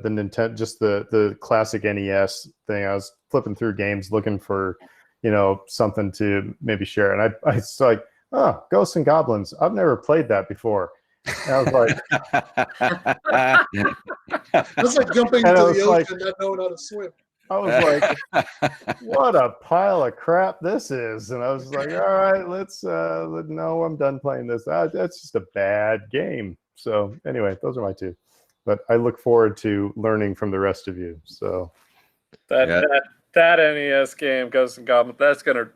Nintendo, just the classic NES thing. I was flipping through games looking for, something to maybe share. And I was like, oh, Ghosts and Goblins. I've never played that before. And I was like, it's like jumping into the ocean, not knowing how to swim. I was like, what a pile of crap this is. And I was like, all right, no, I'm done playing this. That's just a bad game. So anyway, those are my 2. But I look forward to learning from the rest of you. So that NES game, Ghosts and Goblins, that's gonna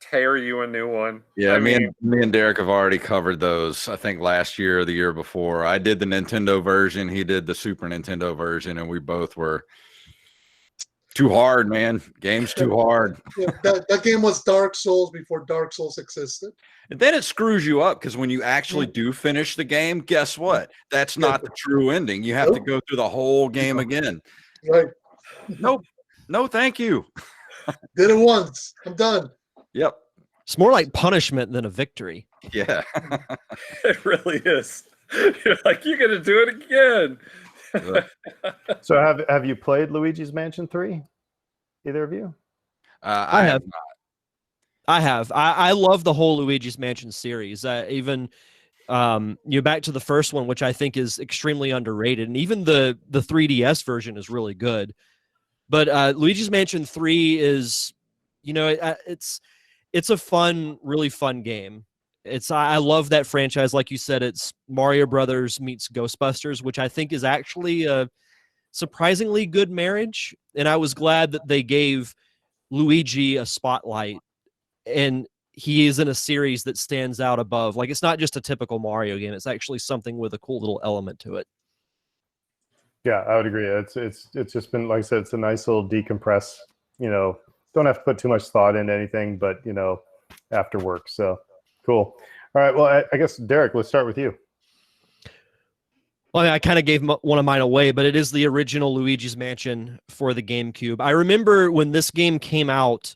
tear you a new one. Yeah, me and Derek have already covered those. I think last year or the year before. I did the Nintendo version. He did the Super Nintendo version, and we both were too hard, man. Game's too hard. Yeah, that game was Dark Souls before Dark Souls existed. And then it screws you up because when you actually do finish the game, guess what? That's not the true ending. You have to go through the whole game again. Right. Nope. No, thank you. Did it once. I'm done. Yep. It's more like punishment than a victory. Yeah. It really is. You're like, you're gonna do it again. So have you played Luigi's Mansion 3? Either of you? I have not. I have. I love the whole Luigi's Mansion series. Even back to the first one, which I think is extremely underrated, and even the 3DS version is really good. But Luigi's Mansion 3 is, it's a fun, really fun game. I love that franchise. Like you said, it's Mario Brothers meets Ghostbusters, which I think is actually a surprisingly good marriage. And I was glad that they gave Luigi a spotlight, and he is in a series that stands out above. Like, it's not just a typical Mario game. It's actually something with a cool little element to it. Yeah, I would agree. It's just been, like I said, it's a nice little decompress. Don't have to put too much thought into anything, but after work. So cool. All right. Well, I guess Derek, let's start with you. Well, I kind of gave one of mine away, but it is the original Luigi's Mansion for the GameCube. I remember when this game came out,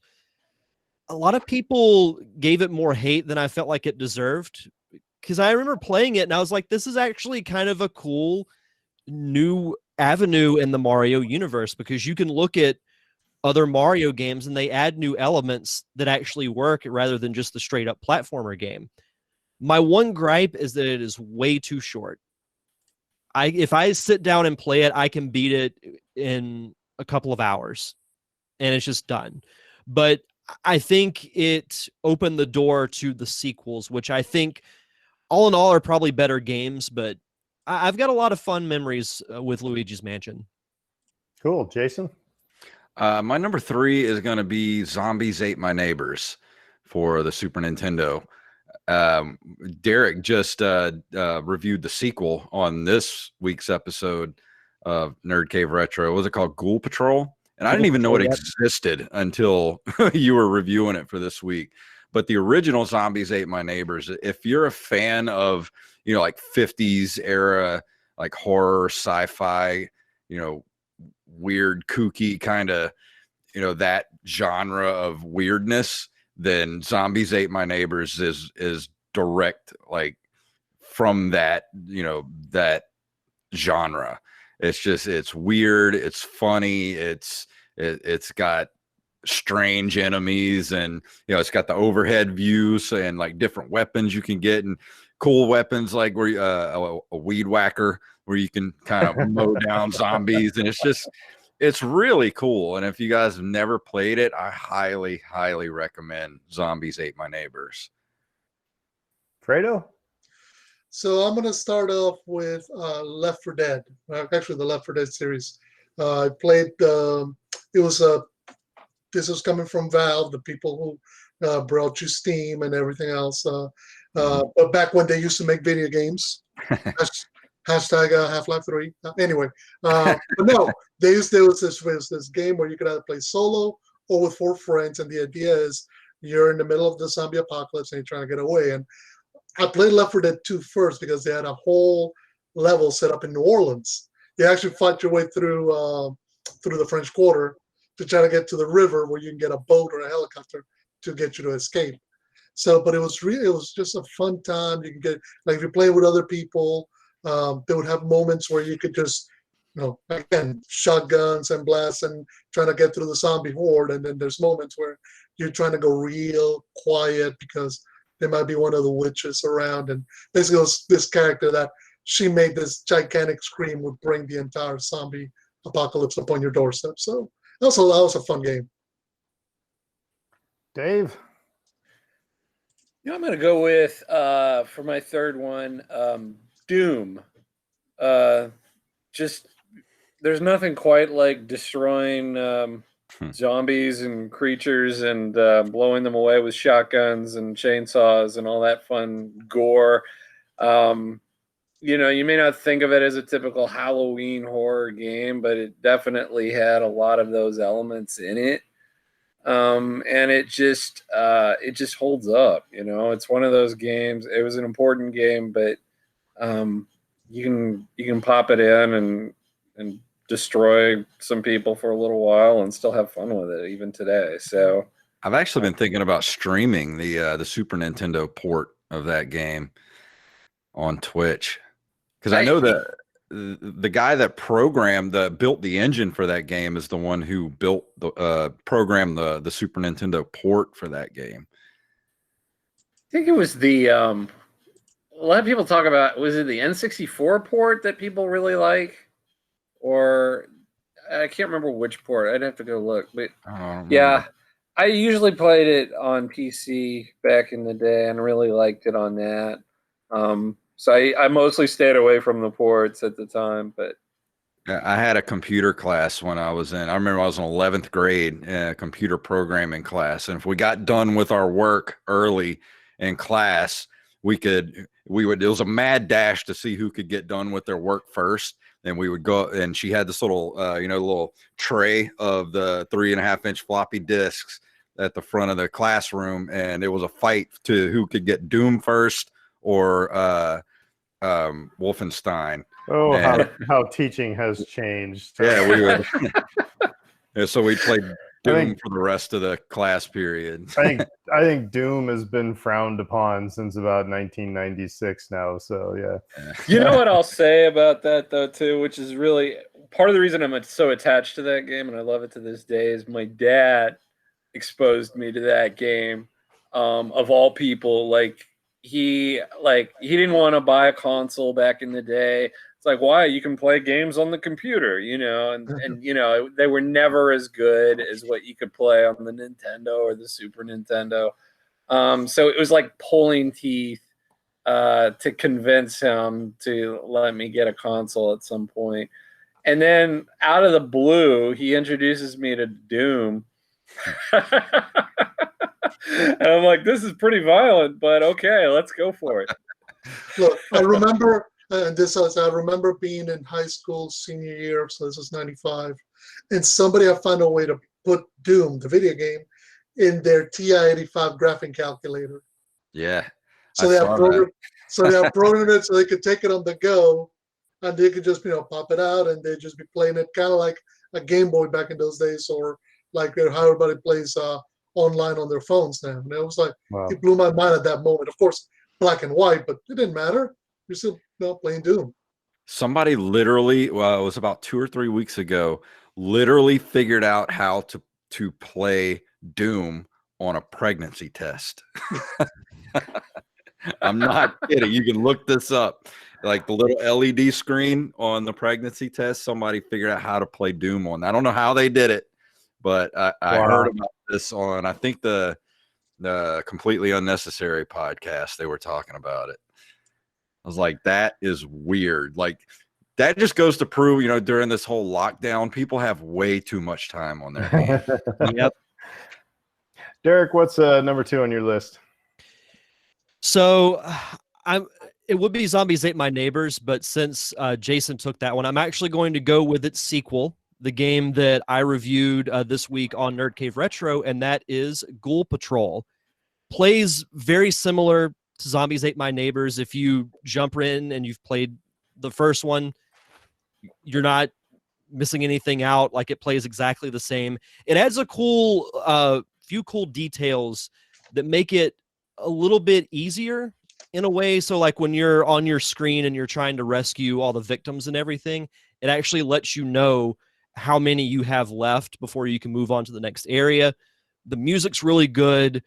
a lot of people gave it more hate than I felt like it deserved, because I remember playing it and I was like, this is actually kind of a cool new avenue in the Mario universe, because you can look at other Mario games and they add new elements that actually work rather than just the straight up platformer game. My one gripe is that it is way too short. If I sit down and play it, I can beat it in a couple of hours and it's just done. But I think it opened the door to the sequels, which I think all in all are probably better games, but I've got a lot of fun memories with Luigi's Mansion. Cool. Jason? My number 3 is going to be Zombies Ate My Neighbors for the Super Nintendo. Derek just reviewed the sequel on this week's episode of Nerd Cave Retro. What was it called? Ghoul Patrol? And I didn't even know it existed until you were reviewing it for this week. But the original Zombies Ate My Neighbors, if you're a fan of, like 50s era, like horror, sci-fi, weird, kooky kind of, that genre of weirdness, then Zombies Ate My Neighbors is direct, like, from that, that genre. It's weird, it's funny, it's got strange enemies, and it's got the overhead views and like different weapons you can get, and cool weapons like where a weed whacker where you can kind of mow down zombies, and it's really cool. And if you guys have never played it, I highly recommend Zombies Ate My Neighbors. Fredo? So I'm going to start off with Left 4 Dead. Actually, the Left 4 Dead series. I played. This was coming from Valve, the people who brought you Steam and everything else. But back when they used to make video games, hashtag Half-Life 3. Anyway, but no, there was this game where you could either play solo or with 4 friends, and the idea is you're in the middle of the zombie apocalypse and you're trying to get away. And I played Left 4 Dead 2 first because they had a whole level set up in New Orleans. You actually fight your way through the French Quarter to try to get to the river where you can get a boat or a helicopter to get you to escape. So, but it was just a fun time. You can get, like, if you play with other people, they would have moments where you could just, again, shotguns and blasts and trying to get through the zombie horde. And then there's moments where you're trying to go real quiet because there might be one of the witches around. And basically it was this character that she made this gigantic scream would bring the entire zombie apocalypse upon your doorstep. So that was a fun game. Dave? I'm going to go with, for my third one, Doom. Just, there's nothing quite like destroying zombies and creatures and blowing them away with shotguns and chainsaws and all that fun gore. You may not think of it as a typical Halloween horror game, but it definitely had a lot of those elements in it. And it just holds up. It's one of those games. It was an important game, but you can pop it in and destroy some people for a little while and still have fun with it even today. So I've actually been thinking about streaming the Super Nintendo port of that game on Twitch, because I know that the guy that built the engine for that game is the one who built programmed the Super Nintendo port for that game. I think it was the a lot of people talk about, was it the N64 port that people really like, or I can't remember which port. I'd have to go look, but yeah, I usually played it on PC back in the day and really liked it on that. So I mostly stayed away from the ports at the time, but I had a computer class when I remember I was in 11th grade, computer programming class. And if we got done with our work early in class, it was a mad dash to see who could get done with their work first. And we would go, and she had this little, little tray of the 3.5-inch floppy disks at the front of the classroom. And it was a fight to who could get Doom first or Wolfenstein. Oh, how teaching has changed. Yeah, we would. Yeah, so we played Doom for the rest of the class period. I think Doom has been frowned upon since about 1996 now. So yeah. You know what I'll say about that though too, which is really part of the reason I'm so attached to that game and I love it to this day, is my dad exposed me to that game. Of all people, like he didn't want to buy a console back in the day. It's like, why? You can play games on the computer, and they were never as good as what you could play on the Nintendo or the Super Nintendo. So it was like pulling teeth to convince him to let me get a console at some point. And then out of the blue, he introduces me to Doom. And I'm like, this is pretty violent, but okay, let's go for it. Look, I remember, I remember being in high school senior year, so this was 95, and somebody had found a way to put Doom, the video game, in their TI-85 graphing calculator. Yeah. So they have programmed it so they could take it on the go, and they could just pop it out, and they'd just be playing it kind of like a Game Boy back in those days, or like how everybody plays online on their phones now. And it was like, wow. It blew my mind at that moment. Of course, black and white, but it didn't matter. You're still playing Doom. Somebody literally, it was about 2 or 3 weeks ago, literally figured out how to play Doom on a pregnancy test. I'm not kidding. You can look this up. Like the little LED screen on the pregnancy test, somebody figured out how to play Doom on. I don't know how they did it, but I heard about this on, I think, the Completely Unnecessary podcast. They were talking about it. I was like, that is weird. Like, that just goes to prove, during this whole lockdown, people have way too much time on their hands. Yep. Derek, what's number 2 on your list? So it would be Zombies Ate My Neighbors, but since Jason took that one, I'm actually going to go with its sequel, the game that I reviewed this week on Nerd Cave Retro, and that is Ghoul Patrol. Plays very similar to Zombies Ate My Neighbors. If you jump in and you've played the first one, you're not missing anything out. Like, it plays exactly the same. It adds a few cool details that make it a little bit easier in a way. So like when you're on your screen and you're trying to rescue all the victims and everything, it actually lets you know how many you have left before you can move on to the next area. The music's really good.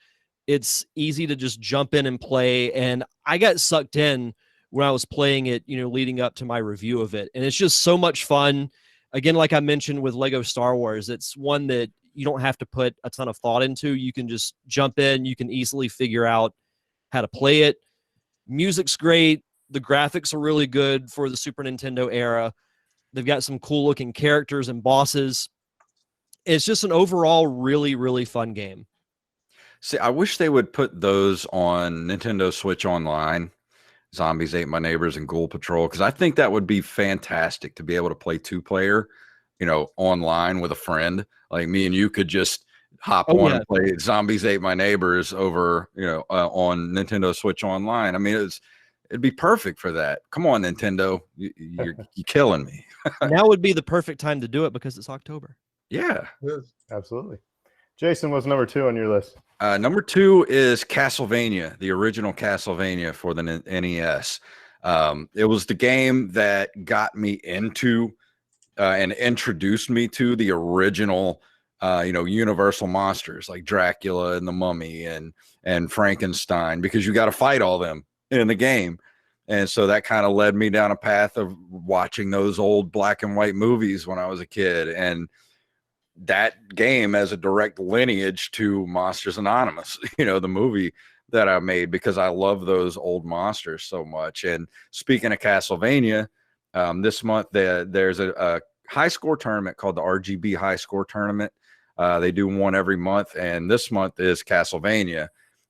It's easy to just jump in and play. And I got sucked in when I was playing it, leading up to my review of it. And it's just so much fun. Again, like I mentioned with Lego Star Wars, it's one that you don't have to put a ton of thought into. You can just jump in. You can easily figure out how to play it. Music's great. The graphics are really good for the Super Nintendo era. They've got some cool looking characters and bosses. It's just an overall really, really fun game. See, I wish they would put those on Nintendo Switch Online, Zombies Ate My Neighbors and Ghoul Patrol, because I think that would be fantastic to be able to play 2-player, online with a friend. Like me and you could just hop on and play Zombies Ate My Neighbors over, on Nintendo Switch Online. I mean, it'd be perfect for that. Come on, Nintendo, you're killing me. Now would be the perfect time to do it because it's October. Yeah, absolutely. Jason, what's number 2 on your list? Number 2 is Castlevania, the original Castlevania for the NES. It was the game that got me into and introduced me to the original, Universal monsters like Dracula and the Mummy and Frankenstein, because you got to fight all them in the game. And so that kind of led me down a path of watching those old black and white movies when I was a kid. And that game as a direct lineage to Monsters Anonymous, the movie that I made, because I love those old monsters so much. And speaking of Castlevania, this month there's a high score tournament called the RGB High Score Tournament. They do one every month, and this month is Castlevania,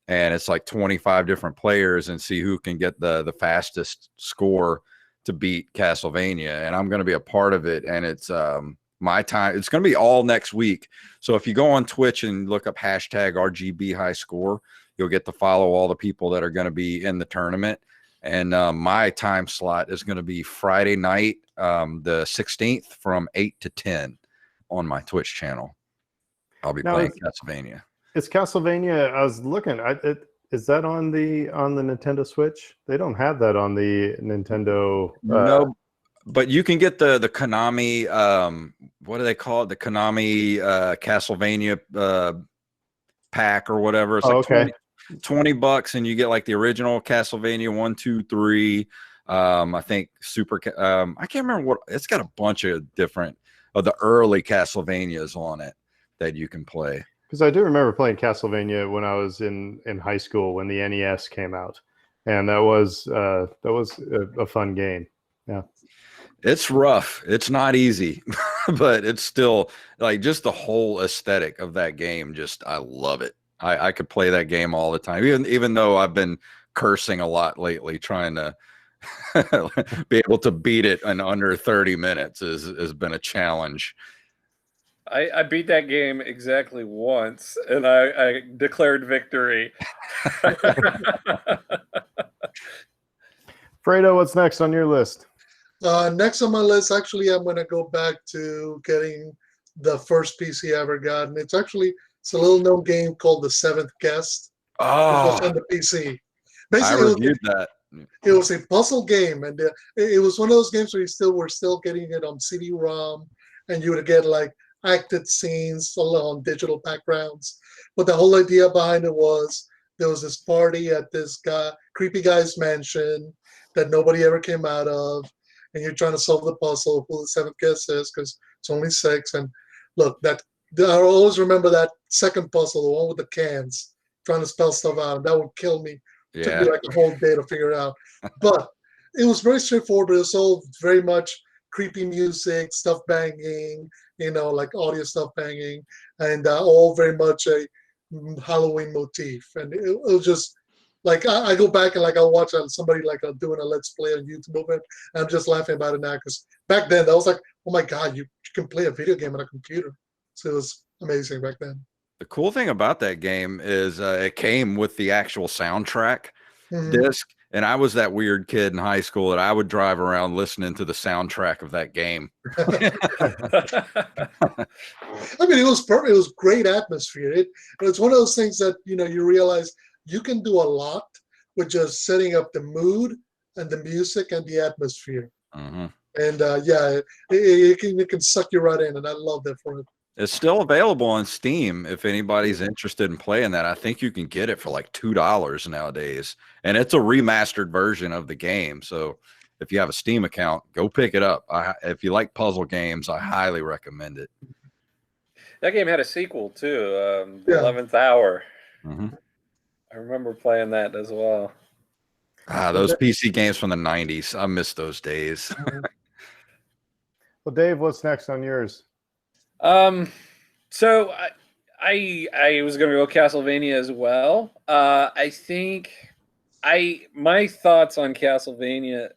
and it's like 25 different players and see who can get the fastest score to beat Castlevania. And I'm going to be a part of it, and it's my time. It's going to be all next week. So if you go on Twitch and look up hashtag RGB High Score, you'll get to follow all the people that are going to be in the tournament. And my time slot is going to be Friday night, the 16th from 8 to 10 on my Twitch channel. I'll be playing Castlevania. It's Castlevania. I was looking. Is that on the Nintendo Switch? They don't have that on the Nintendo. No, but you can get the Konami. What do they call it? The Konami Castlevania pack or whatever. It's like okay. $20, and you get like the original Castlevania 1, 2, 3. I think Super. I can't remember what. It's got a bunch of different of the early Castlevanias on it that you can play. Because I do remember playing Castlevania when I was in high school when the NES came out, and that was a fun game. Yeah, it's rough. It's not easy, but it's still like just the whole aesthetic of that game. I love it. I could play that game all the time, even though I've been cursing a lot lately, trying to be able to beat it in under 30 minutes has been a challenge. I beat that game exactly once, and I declared victory. Fredo, what's next on your list? Next on my list, actually, I'm going to go back to getting the first PC I ever got, and it's a little known game called The Seventh Guest. Oh, on the PC. Basically, I reviewed that. It was a puzzle game, and it was one of those games where we're still getting it on CD-ROM, and you would get like acted scenes on digital backgrounds. But the whole idea behind it was there was this party at this creepy guy's mansion that nobody ever came out of, and you're trying to solve the puzzle of who the seventh guest is because it's only 6. And look, I always remember that second puzzle, the one with the cans, trying to spell stuff out, and that would kill me. It took me like a whole day to figure it out. But it was very straightforward, but it was all very much creepy music, stuff banging, like audio stuff banging, and all very much a Halloween motif. And it was just like I go back and like I'll watch somebody like doing a Let's Play on YouTube of it, and I'm just laughing about it now because back then I was like, oh my God, you can play a video game on a computer. So it was amazing back then. The cool thing about that game is it came with the actual soundtrack disc. And I was that weird kid in high school that I would drive around listening to the soundtrack of that game. I mean, it was perfect. It was great atmosphere. It's one of those things that, you realize you can do a lot with just setting up the mood and the music and the atmosphere. Mm-hmm. And it can suck you right in. And I love that for it. It's still available on Steam if anybody's interested in playing that. I think you can get it for like $2 nowadays. And it's a remastered version of the game. So if you have a Steam account, go pick it up. If you like puzzle games, I highly recommend it. That game had a sequel too, The 11th Hour. Mm-hmm. I remember playing that as well. Those PC games from the 90s. I miss those days. Well, Dave, what's next on yours? So I was gonna go Castlevania as well. I think my thoughts on Castlevania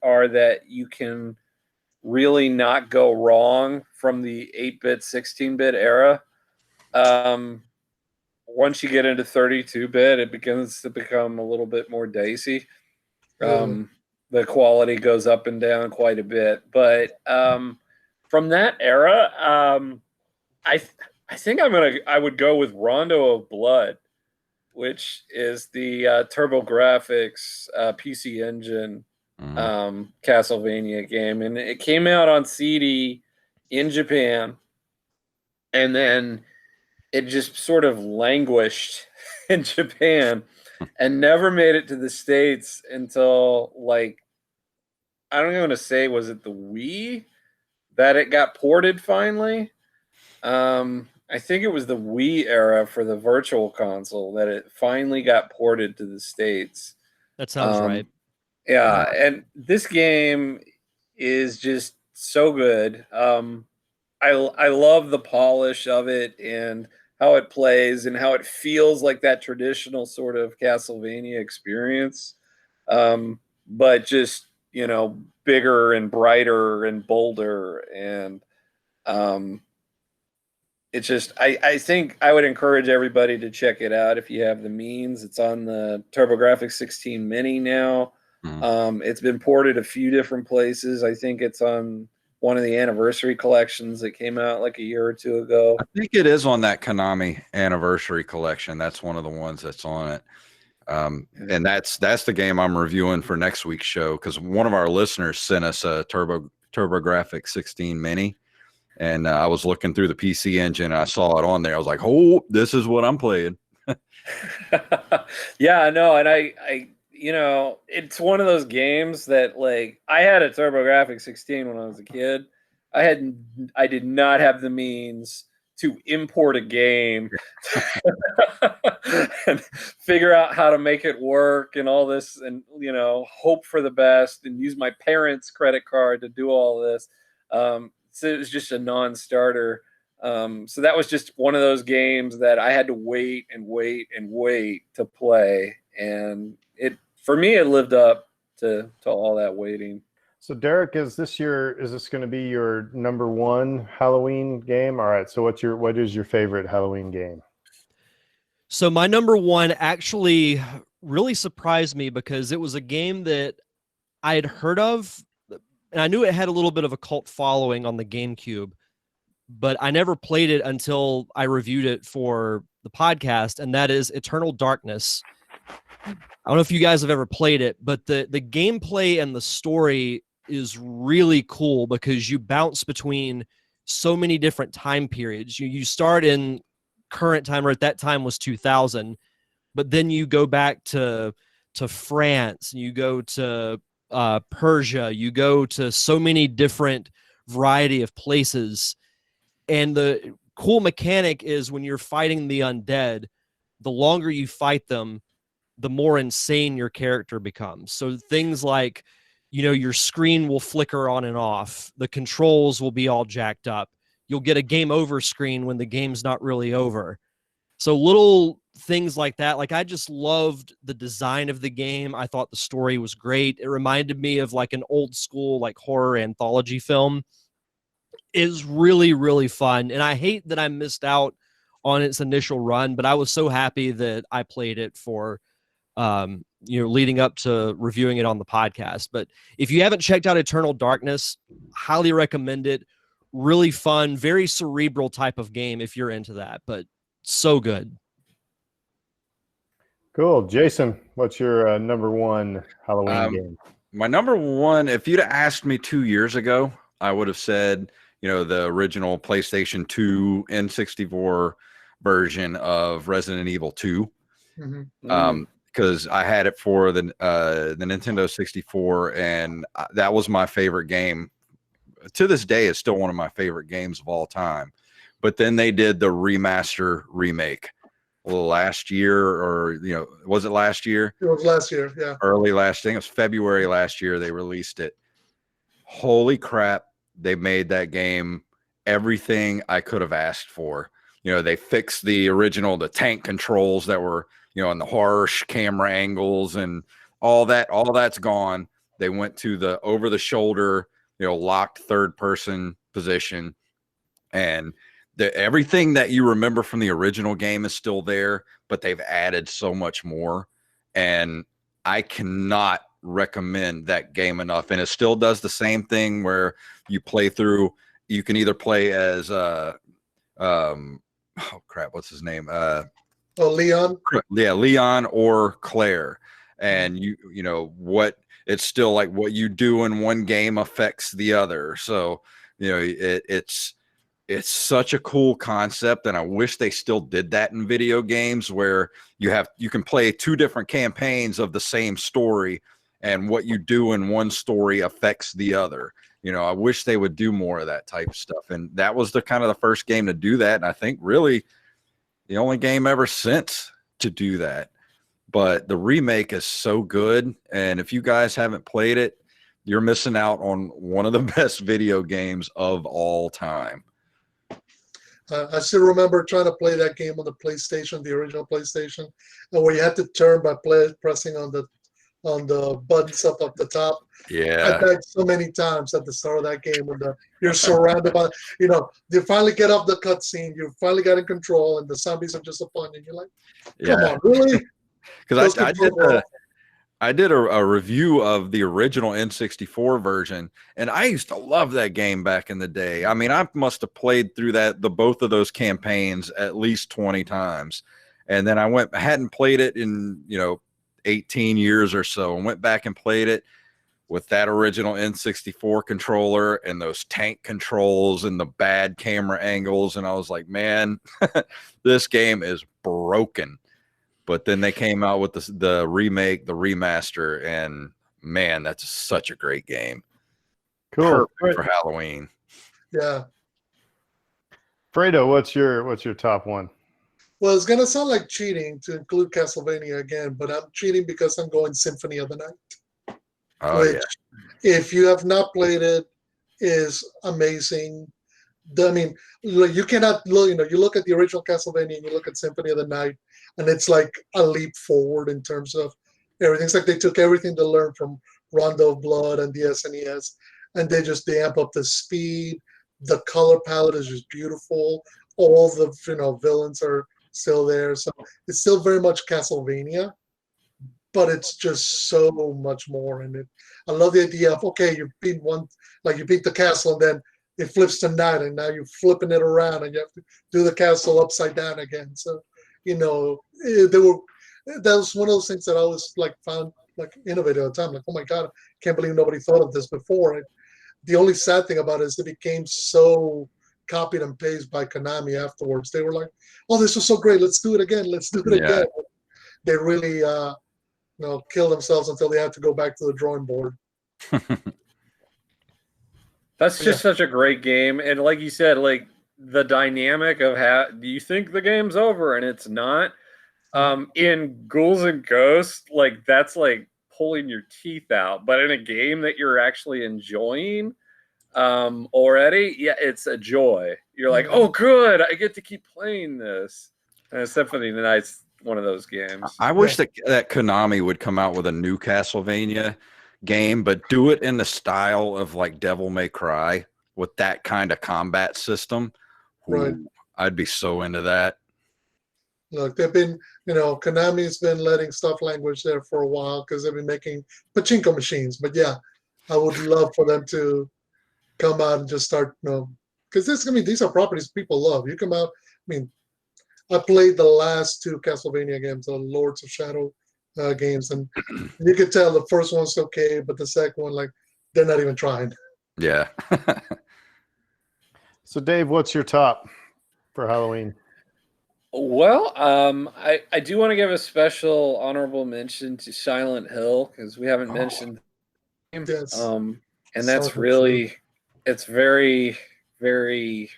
are that you can really not go wrong from the 8-bit, 16-bit era. Once you get into 32-bit, it begins to become a little bit more dicey. The quality goes up and down quite a bit, but from that era, I think I would go with Rondo of Blood, which is the TurboGrafx PC Engine Castlevania game, and it came out on CD in Japan, and then it just sort of languished in Japan and never made it to the States until, like, I don't even want to say, was it the Wii that it got ported finally? I think it was the Wii era for the Virtual Console that it finally got ported to the States. That sounds right. Yeah, and this game is just so good. I love the polish of it and how it plays and how it feels like that traditional sort of Castlevania experience, but just, you know, bigger and brighter and bolder. And it's just, I think I would encourage everybody to check it out if you have the means. It's on the TurboGrafx 16 Mini now. It's been ported a few different places. I think it's on one of the anniversary collections that came out like a year or two ago. I think it is on that Konami anniversary collection. That's one of the ones that's on it. And that's the game I'm reviewing for next week's show, because one of our listeners sent us a TurboGrafx 16 Mini, and I was looking through the PC Engine and I saw it on there. I was like, oh, this is what I'm playing. Yeah, no, and I you know, it's one of those games that, like, I had a TurboGrafx 16 when I was a kid. I did not have the means to import a game and figure out how to make it work and all this, and, you know, hope for the best and use my parents' credit card to do all this. So it was just a non-starter. So that was just one of those games that I had to wait and wait and wait to play. And for me, it lived up to all that waiting. So Derek, is this going to be your number one Halloween game? All right. So what is your favorite Halloween game? So my number one actually really surprised me, because it was a game that I had heard of, and I knew it had a little bit of a cult following on the GameCube, but I never played it until I reviewed it for the podcast, and that is Eternal Darkness. I don't know if you guys have ever played it, but the gameplay and the story is really cool, because you bounce between so many different time periods. You start in current time, or at that time was 2000, but then you go back to France, and you go to Persia, you go to so many different variety of places. And the cool mechanic is, when you're fighting the undead, the longer you fight them, the more insane your character becomes. So things like, you know, your screen will flicker on and off. The controls will be all jacked up. You'll get a game over screen when the game's not really over. So little things like that. Like, I just loved the design of the game. I thought the story was great. It reminded me of like an old school, like, horror anthology film. It was really, really fun. And I hate that I missed out on its initial run, but I was so happy that I played it for leading up to reviewing it on the podcast. But if you haven't checked out Eternal Darkness, highly recommend it. Really fun, very cerebral type of game if you're into that, but so good. Cool. Jason, what's your number one Halloween game? My number one, if you'd have asked me 2 years ago, I would have said, you know, the original PlayStation 2 N64 version of Resident Evil 2. Because I had it for the Nintendo 64, and that was my favorite game. To this day, it's still one of my favorite games of all time. But then they did the remaster remake last year, or, you know, was it last year? It was last year, yeah. Early last year. It was February last year they released it. Holy crap, they made that game everything I could have asked for. You know, they fixed the original, the tank controls that were, you know, and the harsh camera angles and all that's gone. They went to the over the shoulder, you know, locked third person position, and everything that you remember from the original game is still there, but they've added so much more. And I cannot recommend that game enough. And it still does the same thing where you play through, you can either play as oh crap, what's his name? Leon. Yeah, Leon or Claire. And you know what, it's still like what you do in one game affects the other. So, you know, it's such a cool concept, and I wish they still did that in video games where you can play 2 different campaigns of the same story, and what you do in one story affects the other. You know, I wish they would do more of that type of stuff, and that was the kind of the first game to do that, and I think really the only game ever since to do that. But the remake is so good, and if you guys haven't played it, you're missing out on one of the best video games of all time. I still remember trying to play that game on the PlayStation, the original PlayStation, and where you had to turn by pressing on the buttons up at the top. Yeah. I died so many times at the start of that game when you're surrounded by, you know, you finally get off the cutscene, you finally got in control, and the zombies are just upon you. You're like, come on, really? Because I did a review of the original N64 version, and I used to love that game back in the day. I mean, I must have played through both of those campaigns at least 20 times. And then I hadn't played it in, 18 years or so, and went back and played it with that original N64 controller and those tank controls and the bad camera angles. And I was like, man, this game is broken. But then they came out with the remake, the remaster, and man, that's such a great game. Cool. Perfect for Halloween. Yeah. Fredo, what's your top one? Well, it's gonna sound like cheating to include Castlevania again, but I'm cheating because I'm going Symphony of the Night. Oh, which, if you have not played it, is amazing. I mean, you cannot look. You look at the original Castlevania and you look at Symphony of the Night, and it's like a leap forward in terms of everything. It's like they took everything to learn from Rondo of Blood and the SNES, and they amp up the speed. The color palette is just beautiful. All the villains are still there, so it's still very much Castlevania, but it's just so much more in it. I love the idea of, okay, you beat the castle, and then it flips to night, and now you're flipping it around, and you have to do the castle upside down again. So, that was one of those things that I always found innovative at the time. Like, oh my God, I can't believe nobody thought of this before. And the only sad thing about it is it became so copied and pasted by Konami afterwards. They were like, oh, this was so great. Let's do it again. Let's do it again. They really, kill themselves until they had to go back to the drawing board. That's just such a great game. And like you said, the dynamic of how do you think the game's over and it's not. In Ghouls and Ghosts, that's pulling your teeth out. But in a game that you're actually enjoying already, it's a joy. You're like, oh, good, I get to keep playing this. And Symphony of the Night's one of those games. I wish that Konami would come out with a new Castlevania game, but do it in the style of Devil May Cry with that kind of combat system. Right. Ooh, I'd be so into that. Look, they've been, Konami's been letting stuff language there for a while because they've been making pachinko machines. But yeah, I would love for them to come out and just start, because these are properties people love. You come out, I played the last 2 Castlevania games, the Lords of Shadow games, and you could tell the first one's okay, but the second one, they're not even trying. Yeah. So, Dave, what's your top for Halloween? Well, I do want to give a special honorable mention to Silent Hill because we haven't mentioned him. Yes. And that's really, it's very, very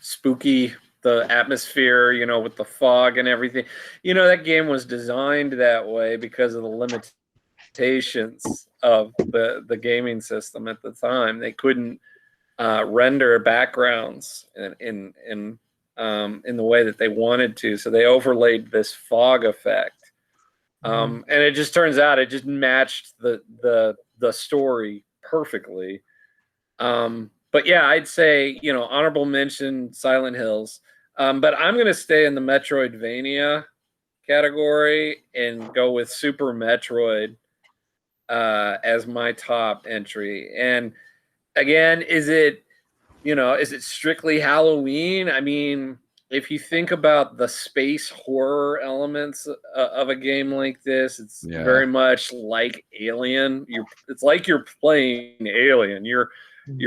spooky. The atmosphere, with the fog and everything. That game was designed that way because of the limitations of the gaming system at the time. They couldn't render backgrounds in the way that they wanted to, so they overlaid this fog effect, and it just turns out it just matched the story perfectly. But yeah, I'd say honorable mention Silent Hills, but I'm gonna stay in the Metroidvania category and go with Super Metroid as my top entry. And again, is it is it strictly Halloween? I mean, if you think about the space horror elements of a game like this, it's very much like Alien. It's like you're playing Alien. You're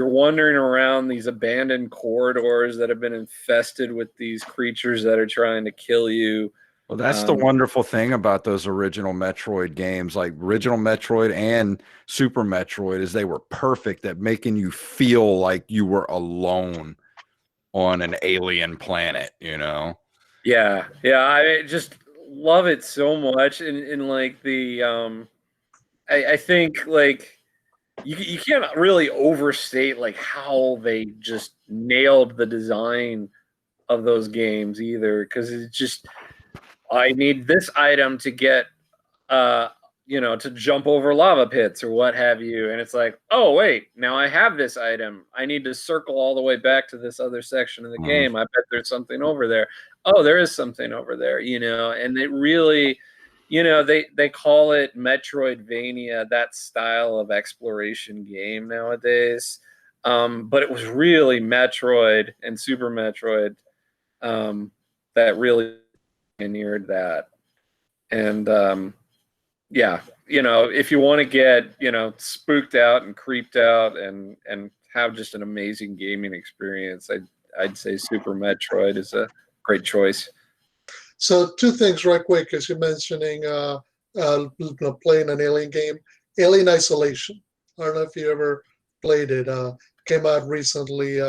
wandering around these abandoned corridors that have been infested with these creatures that are trying to kill you. Well, that's the wonderful thing about those original Metroid games, like original Metroid and Super Metroid, is they were perfect at making you feel like you were alone on an alien planet, Yeah, I just love it so much. And like I think like you can't really overstate like how they just nailed the design of those games either, because it's just, I need this item to get, to jump over lava pits or what have you. And it's like, oh, wait, now I have this item. I need to circle all the way back to this other section of the game. I bet there's something over there. Oh, there is something over there, and it really, they call it Metroidvania, that style of exploration game nowadays. But it was really Metroid and Super Metroid that really pioneered that. And if you want to get spooked out and creeped out and have just an amazing gaming experience, I'd say Super Metroid is a great choice. So 2 things right quick, as you're mentioning playing an Alien game. Alien Isolation, I don't know if you ever played it. Came out recently.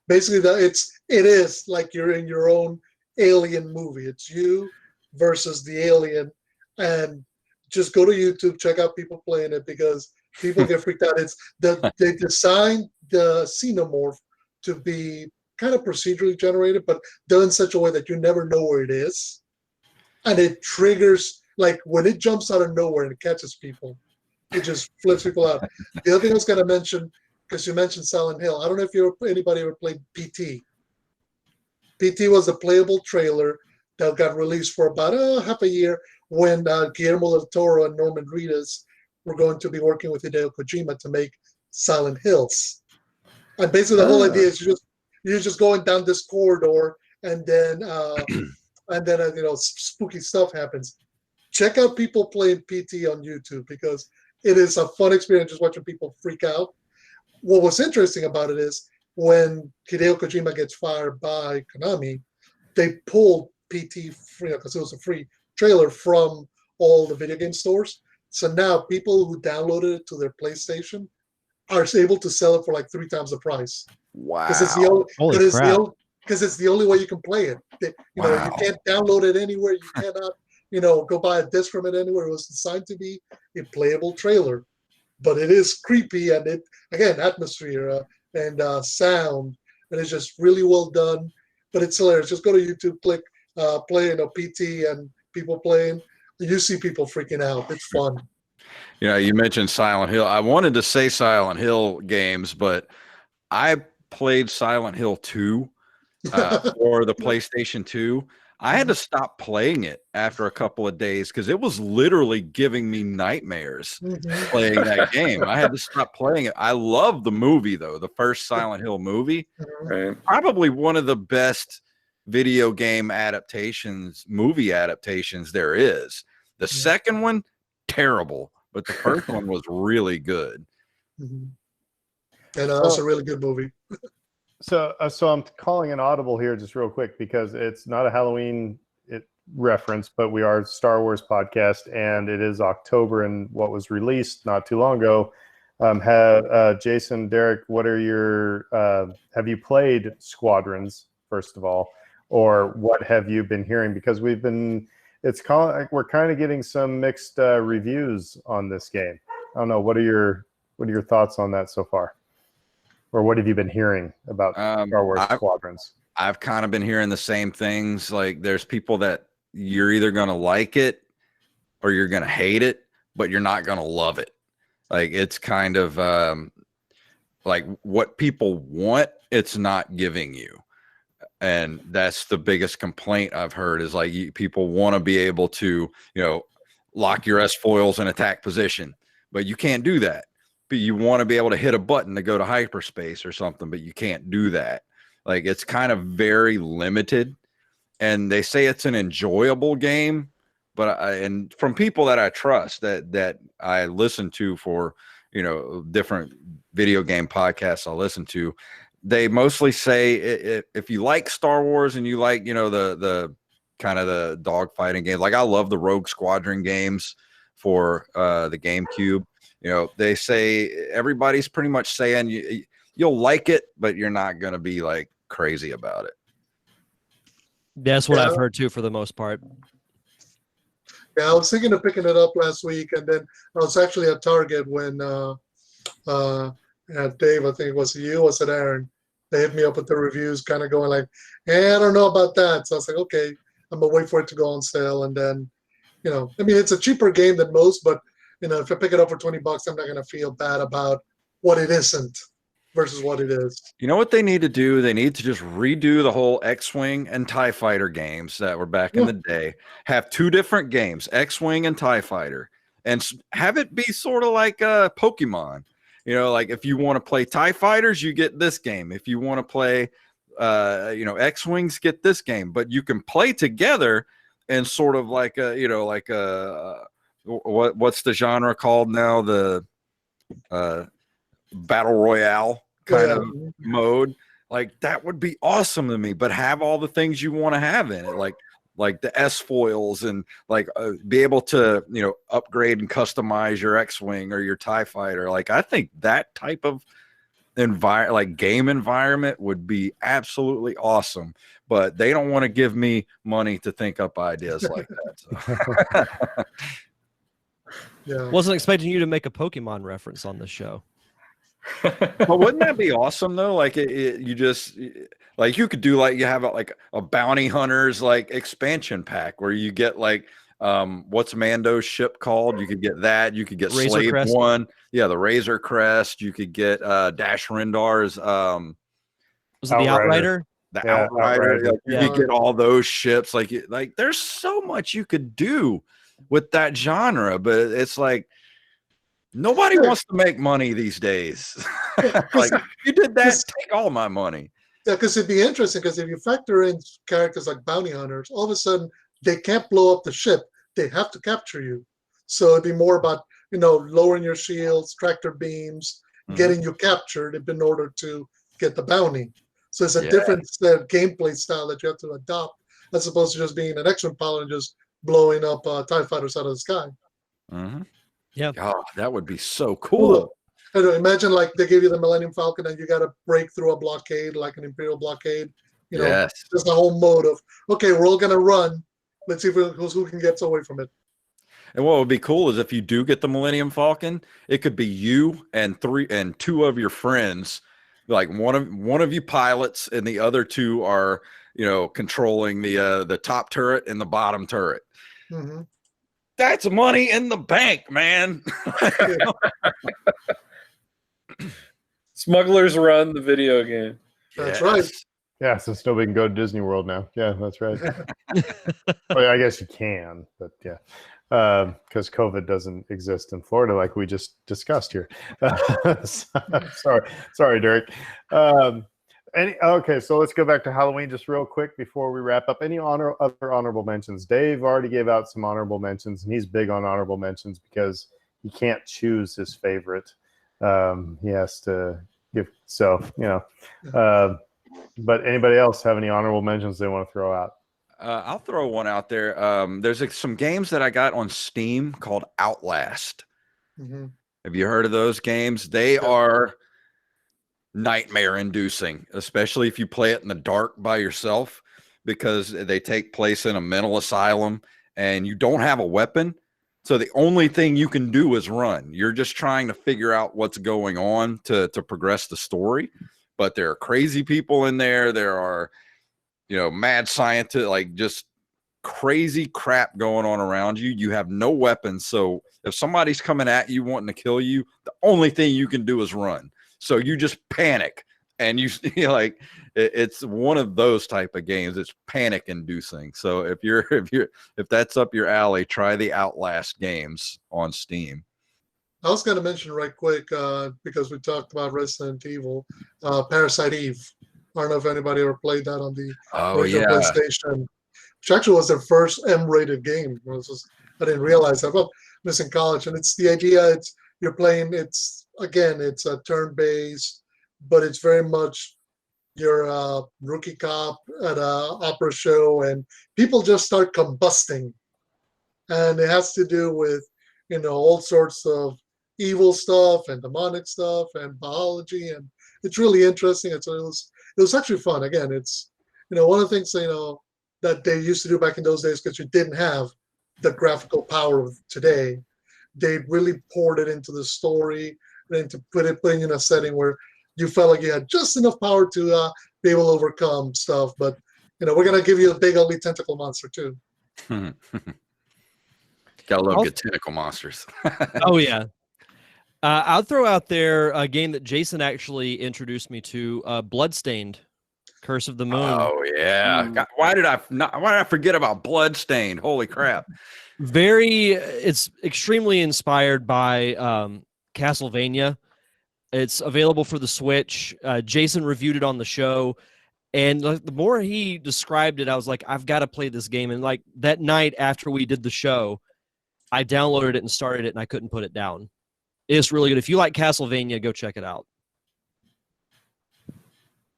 Basically it is like you're in your own alien movie. It's you versus the alien, and just go to YouTube, check out people playing it, because people get freaked out. They designed the xenomorph to be kind of procedurally generated, but done in such a way that you never know where it is, and it triggers, like when it jumps out of nowhere and it catches people, it just flips people out. The other thing I was going to mention, because you mentioned Silent Hill, I don't know if anybody ever played PT. PT was a playable trailer that got released for about half a year when Guillermo del Toro and Norman Reedus were going to be working with Hideo Kojima to make Silent Hills. And basically the whole idea is you're just going down this corridor, and then spooky stuff happens. Check out people playing PT on YouTube, because it is a fun experience just watching people freak out. What was interesting about it is when Hideo Kojima gets fired by Konami, they pulled PT free, because it was a free trailer, from all the video game stores. So now people who downloaded it to their PlayStation are able to sell it for like 3 times the price. Wow. Because it's the only way you can play it. You can't download it anywhere. You cannot, go buy a disc from it anywhere. It was designed to be a playable trailer, but it is creepy, and atmosphere and sound, and it's just really well done. But it's hilarious. Just go to YouTube, click play PT, and people playing. You see people freaking out. It's fun. You mentioned Silent Hill. I wanted to say Silent Hill games, but I played Silent Hill 2 for the PlayStation 2. I had to stop playing it after a couple of days because it was literally giving me nightmares playing that game. I had to stop playing it. I love the movie, though, the first Silent Hill movie. Right. Probably one of the best video game movie adaptations there is. The second one, terrible, but the first one was really good. And that's a really good movie. So I'm calling an audible here just real quick, because it's not a Halloween reference, but we are a Star Wars podcast, and it is October, and what was released not too long ago. Jason, Derek, what are your have you played Squadrons, first of all, or what have you been hearing? Because we're kind of getting some mixed reviews on this game. I don't know, what are your thoughts on that so far? Or what have you been hearing about Star Wars Squadrons? I've kind of been hearing the same things. Like, there's people that you're either going to like it or you're going to hate it, but you're not going to love it. Like, it's kind of like what people want, it's not giving you. And that's the biggest complaint I've heard, is like people want to be able to, lock your S-foils in attack position, but you can't do that. you want to be able to hit a button to go to hyperspace or something, but you can't do that. Like, it's kind of very limited, and they say it's an enjoyable game, but and from people that I trust that I listen to for, you know, different video game podcasts I listen to, they mostly say if you like Star Wars and you like, you know, the kind of the dogfighting games, like I love the Rogue Squadron games for the GameCube. You know, they say everybody's pretty much saying you'll like it, but you're not going to be like crazy about it. That's what I've heard too, for the most part. Yeah, I was thinking of picking it up last week, and then I was actually at Target when Dave, I think it was you, was it Aaron? They hit me up with the reviews, kind of going like, I don't know about that. So I was like, okay, I'm gonna wait for it to go on sale, and then, you know, I mean, it's a cheaper game than most, but you know, if I pick it up for $20, I'm not gonna feel bad about what it isn't versus what it is. You know what they need to do? They need to just redo the whole X-Wing and TIE Fighter games that were back in the day. Have two different games, X-Wing and TIE Fighter, and have it be sort of like Pokemon. You know, like if you want to play TIE Fighters, you get this game. If you want to play, you know, X-Wings, get this game. But you can play together and sort of like a, you know, like a what's the genre called now? The battle royale kind of mode. Like that would be awesome to me. But have all the things you want to have in it, like the S foils, and like be able to, you know, upgrade and customize your X-Wing or your TIE Fighter. Like I think that type of game environment would be absolutely awesome. But they don't want to give me money to think up ideas like that. So. Yeah, Wasn't expecting you to make a Pokemon reference on the show. But wouldn't that be awesome though? Like you just like you could do like you have like a bounty hunters like expansion pack where you get like what's Mando's ship called? You could get that. You could get Razor Slave Crest. One. Yeah, the Razor Crest. You could get Dash Rendar's Was it the Outrider? the Yeah, Outrider. Outrider. Like, you could get all those ships. Like there's so much you could do with that genre, but it's like nobody wants to make money these days. Like you did that, take all my money. Yeah, because it'd be interesting, because if you factor in characters like bounty hunters, all of a sudden they can't blow up the ship. They have to capture you. So it'd be more about, you know, lowering your shields, tractor beams, getting you captured in order to get the bounty. So it's a different gameplay style that you have to adopt, as opposed to just being an X-Wing pilot and just blowing up TIE fighters out of the sky. Yeah. Oh, that would be so cool. I don't know, imagine like they give you the Millennium Falcon and you got to break through a blockade, like an Imperial blockade. You know, there's the whole mode of, okay, we're all going to run. Let's see who can get away from it. And what would be cool is if you do get the Millennium Falcon, it could be you and two of your friends, like one of you pilots and the other two are, you know, controlling the top turret and the bottom turret. Mm-hmm. That's money in the bank, man. Smugglers Run, the video game. That's right. Yeah, since nobody can go to Disney World now. Yeah, that's right. Well, I guess you can, but yeah, because COVID doesn't exist in Florida like we just discussed here. Sorry, Derek. Okay, so let's go back to Halloween just real quick before we wrap up. Any other honorable mentions? Dave already gave out some honorable mentions, and he's big on honorable mentions because he can't choose his favorite. He has to give, so, you know. But anybody else have any honorable mentions they want to throw out? I'll throw one out there. There's some games that I got on Steam called Outlast. Mm-hmm. Have you heard of those games? They are nightmare inducing, especially if you play it in the dark by yourself, because they take place in a mental asylum and you don't have a weapon. So the only thing you can do is run. You're just trying to figure out what's going on to progress the story. But there are crazy people in there. There are, you know, mad scientists, like just crazy crap going on around you. You have no weapons. So if somebody's coming at you wanting to kill you, the only thing you can do is run. So you just panic, and you like it's one of those type of games. It's panic inducing. So if that's up your alley, try the Outlast games on Steam. I was going to mention right quick because we talked about Resident Evil, Parasite Eve. I don't know if anybody ever played that on the original PlayStation, which actually was their first M-rated game. I didn't realize that. Well, I was in college, and it's the idea. You're playing. It's a turn-based, but it's very much you're a rookie cop at an opera show, and people just start combusting, and it has to do with all sorts of evil stuff and demonic stuff and biology, and it's really interesting. It was actually fun. Again, it's one of the things that they used to do back in those days, because you didn't have the graphical power of today. They really poured it into the story and into putting in a setting where you felt like you had just enough power to be able to overcome stuff. But we're gonna give you a big ugly tentacle monster too. Gotta love good tentacle monsters. Oh yeah. I'll throw out there a game that Jason actually introduced me to, Bloodstained, Curse of the Moon. Oh yeah. God, why did I forget about Bloodstained? Holy crap. It's extremely inspired by Castlevania. It's available for the Switch. Jason reviewed it on the show, and the more he described it, I was like, I've got to play this game. And like that night after we did the show, I downloaded it and started it, and I couldn't put it down. It's really good. If you like Castlevania, go check it out.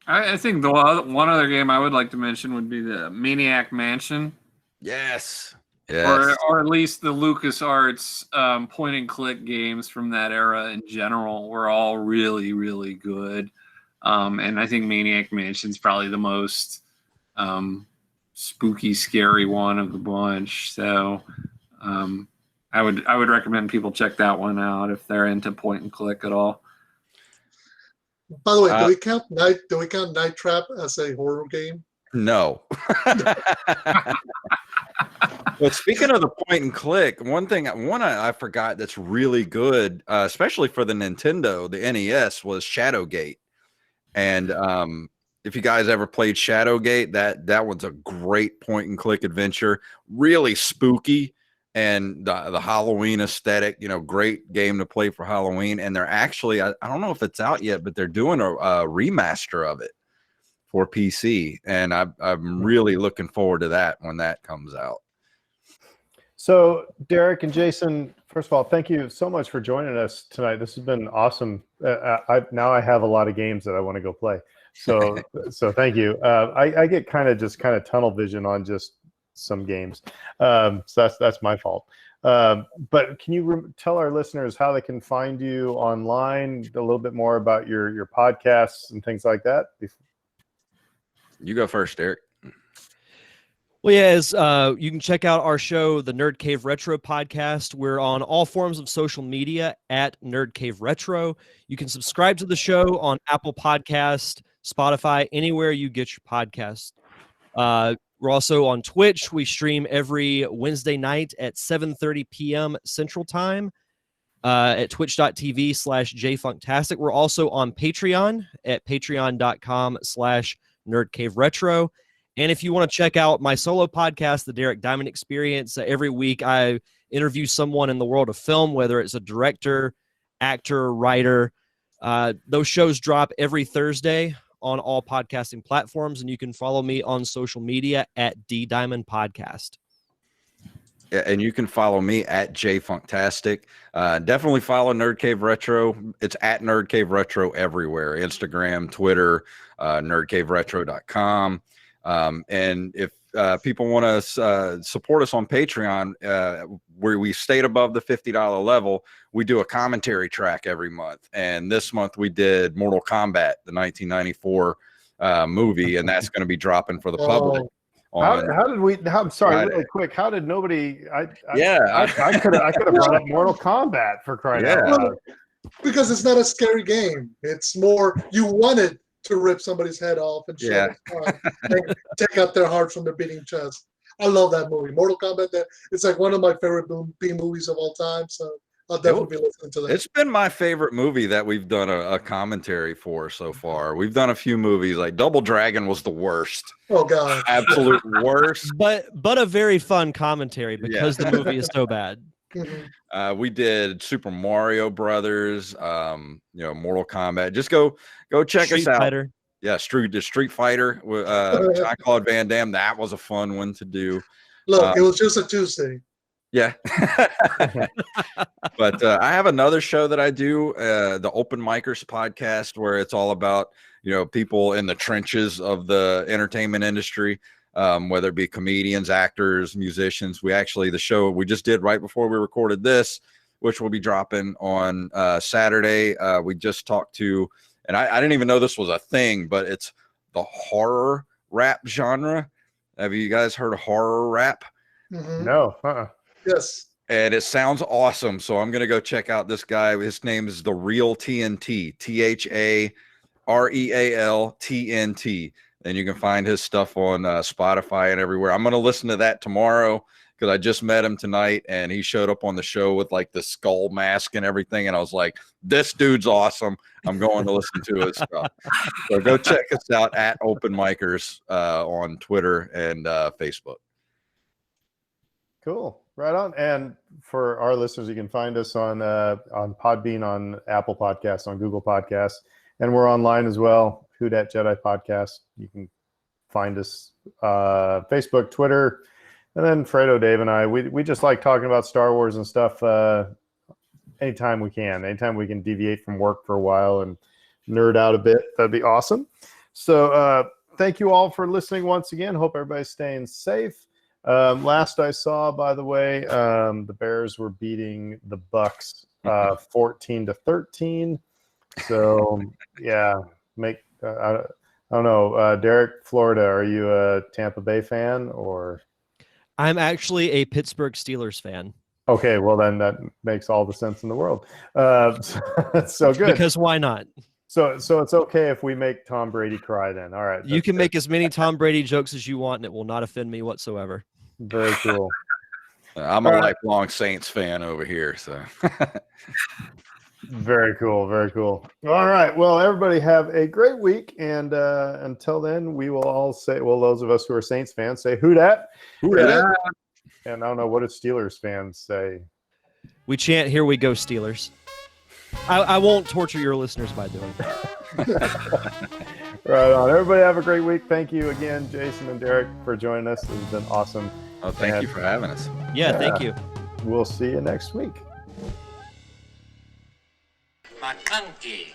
I think the one other game I would like to mention would be the Maniac Mansion. Yes. Or at least the LucasArts point and click games from that era in general were all really, really good. And I think Maniac Mansion's probably the most spooky, scary one of the bunch. So I would recommend people check that one out if they're into point and click at all. By the way, do we count Night Trap as a horror game? No. But speaking of the point and click, one I forgot that's really good, especially for the Nintendo, the NES, was Shadowgate. And if you guys ever played Shadowgate, that one's a great point and click adventure, really spooky, and the Halloween aesthetic, great game to play for Halloween. And they're actually, I don't know if it's out yet, but they're doing a remaster of it for PC, and I'm really looking forward to that when that comes out. So, Derek and Jason, first of all, thank you so much for joining us tonight. This has been awesome. Now I have a lot of games that I want to go play. So thank you. I get kind of tunnel vision on just some games. So that's my fault. But can you tell our listeners how they can find you online, a little bit more about your podcasts and things like that? You go first, Derek. Well, yeah, you can check out our show, the Nerd Cave Retro podcast. We're on all forms of social media at Nerd Cave Retro. You can subscribe to the show on Apple Podcast, Spotify, anywhere you get your podcast. We're also on Twitch. We stream every Wednesday night at 7:30 p.m. Central Time at twitch.tv/jfunktastic. We're also on Patreon at patreon.com/nerdcaveretro. And if you want to check out my solo podcast, The Derek Diamond Experience, every week I interview someone in the world of film, whether it's a director, actor, writer. Those shows drop every Thursday on all podcasting platforms, and you can follow me on social media at DDiamondPodcast. Yeah, and you can follow me at JFunktastic. Definitely follow Nerd Cave Retro. It's at Nerd Cave Retro everywhere: Instagram, Twitter, nerdcaveretro.com. And if people want to support us on Patreon, where we stayed above the $50 level, we do a commentary track every month. And this month we did Mortal Kombat, the 1994 movie, and that's going to be dropping for the public. I'm sorry, really quick. How did nobody? I could have brought up Mortal Kombat for crying out loud. Because it's not a scary game. It's more you wanted to rip somebody's head off and and take out their heart from their beating chest. I love that movie, Mortal Kombat. It's like one of my favorite B movies of all time. So I'll definitely be listening to that. It's been my favorite movie that we've done a commentary for so far. We've done a few movies. Like Double Dragon was the worst. Oh God, absolute worst. But a very fun commentary because the movie is so bad. We did Super Mario Brothers, Mortal Kombat. Just go check Street us out. Fighter. Yeah, Street Fighter with Jean-Claude Van Damme. That was a fun one to do. Look, it was just a Tuesday. Yeah. But I have another show that I do, the Open Micers podcast, where it's all about, people in the trenches of the entertainment industry, whether it be comedians, actors, musicians. The show we just did right before we recorded this, which will be dropping on Saturday. We just talked to, and I didn't even know this was a thing, but it's the horror rap genre. Have you guys heard of horror rap? No. Yes. And it sounds awesome. So I'm going to go check out this guy. His name is The Real TNT, THAREAL TNT. And you can find his stuff on Spotify and everywhere. I'm going to listen to that tomorrow because I just met him tonight and he showed up on the show with like the skull mask and everything. And I was like, this dude's awesome. I'm going to listen to his stuff. So go check us out at Open Micers on Twitter and Facebook. Cool. Right on. And for our listeners, you can find us on Podbean, on Apple Podcasts, on Google Podcasts, and we're online as well. Who Dat Jedi Podcast. You can find us Facebook, Twitter, and then Fredo, Dave, and I. We just like talking about Star Wars and stuff anytime we can. Anytime we can deviate from work for a while and nerd out a bit, that'd be awesome. So thank you all for listening once again. Hope everybody's staying safe. Last I saw, by the way, the Bears were beating the Bucks 14-13. So yeah, I don't know, Derek, Florida. Are you a Tampa Bay fan or? I'm actually a Pittsburgh Steelers fan. Okay, well then that makes all the sense in the world. So good. Because why not? So it's okay if we make Tom Brady cry then. All right. You can make as many Tom Brady jokes as you want, and it will not offend me whatsoever. Very cool. I'm a lifelong Saints fan over here, so. Very cool. Very cool. All right. Well, everybody have a great week. And until then, we will all say, well, those of us who are Saints fans say, who dat? Who dat? And I don't know, what do Steelers fans say? We chant, here we go, Steelers. I won't torture your listeners by doing that. Right on. Everybody have a great week. Thank you again, Jason and Derek, for joining us. It's been awesome. Oh, thank you for having us. Yeah, thank you. We'll see you next week. McConkey.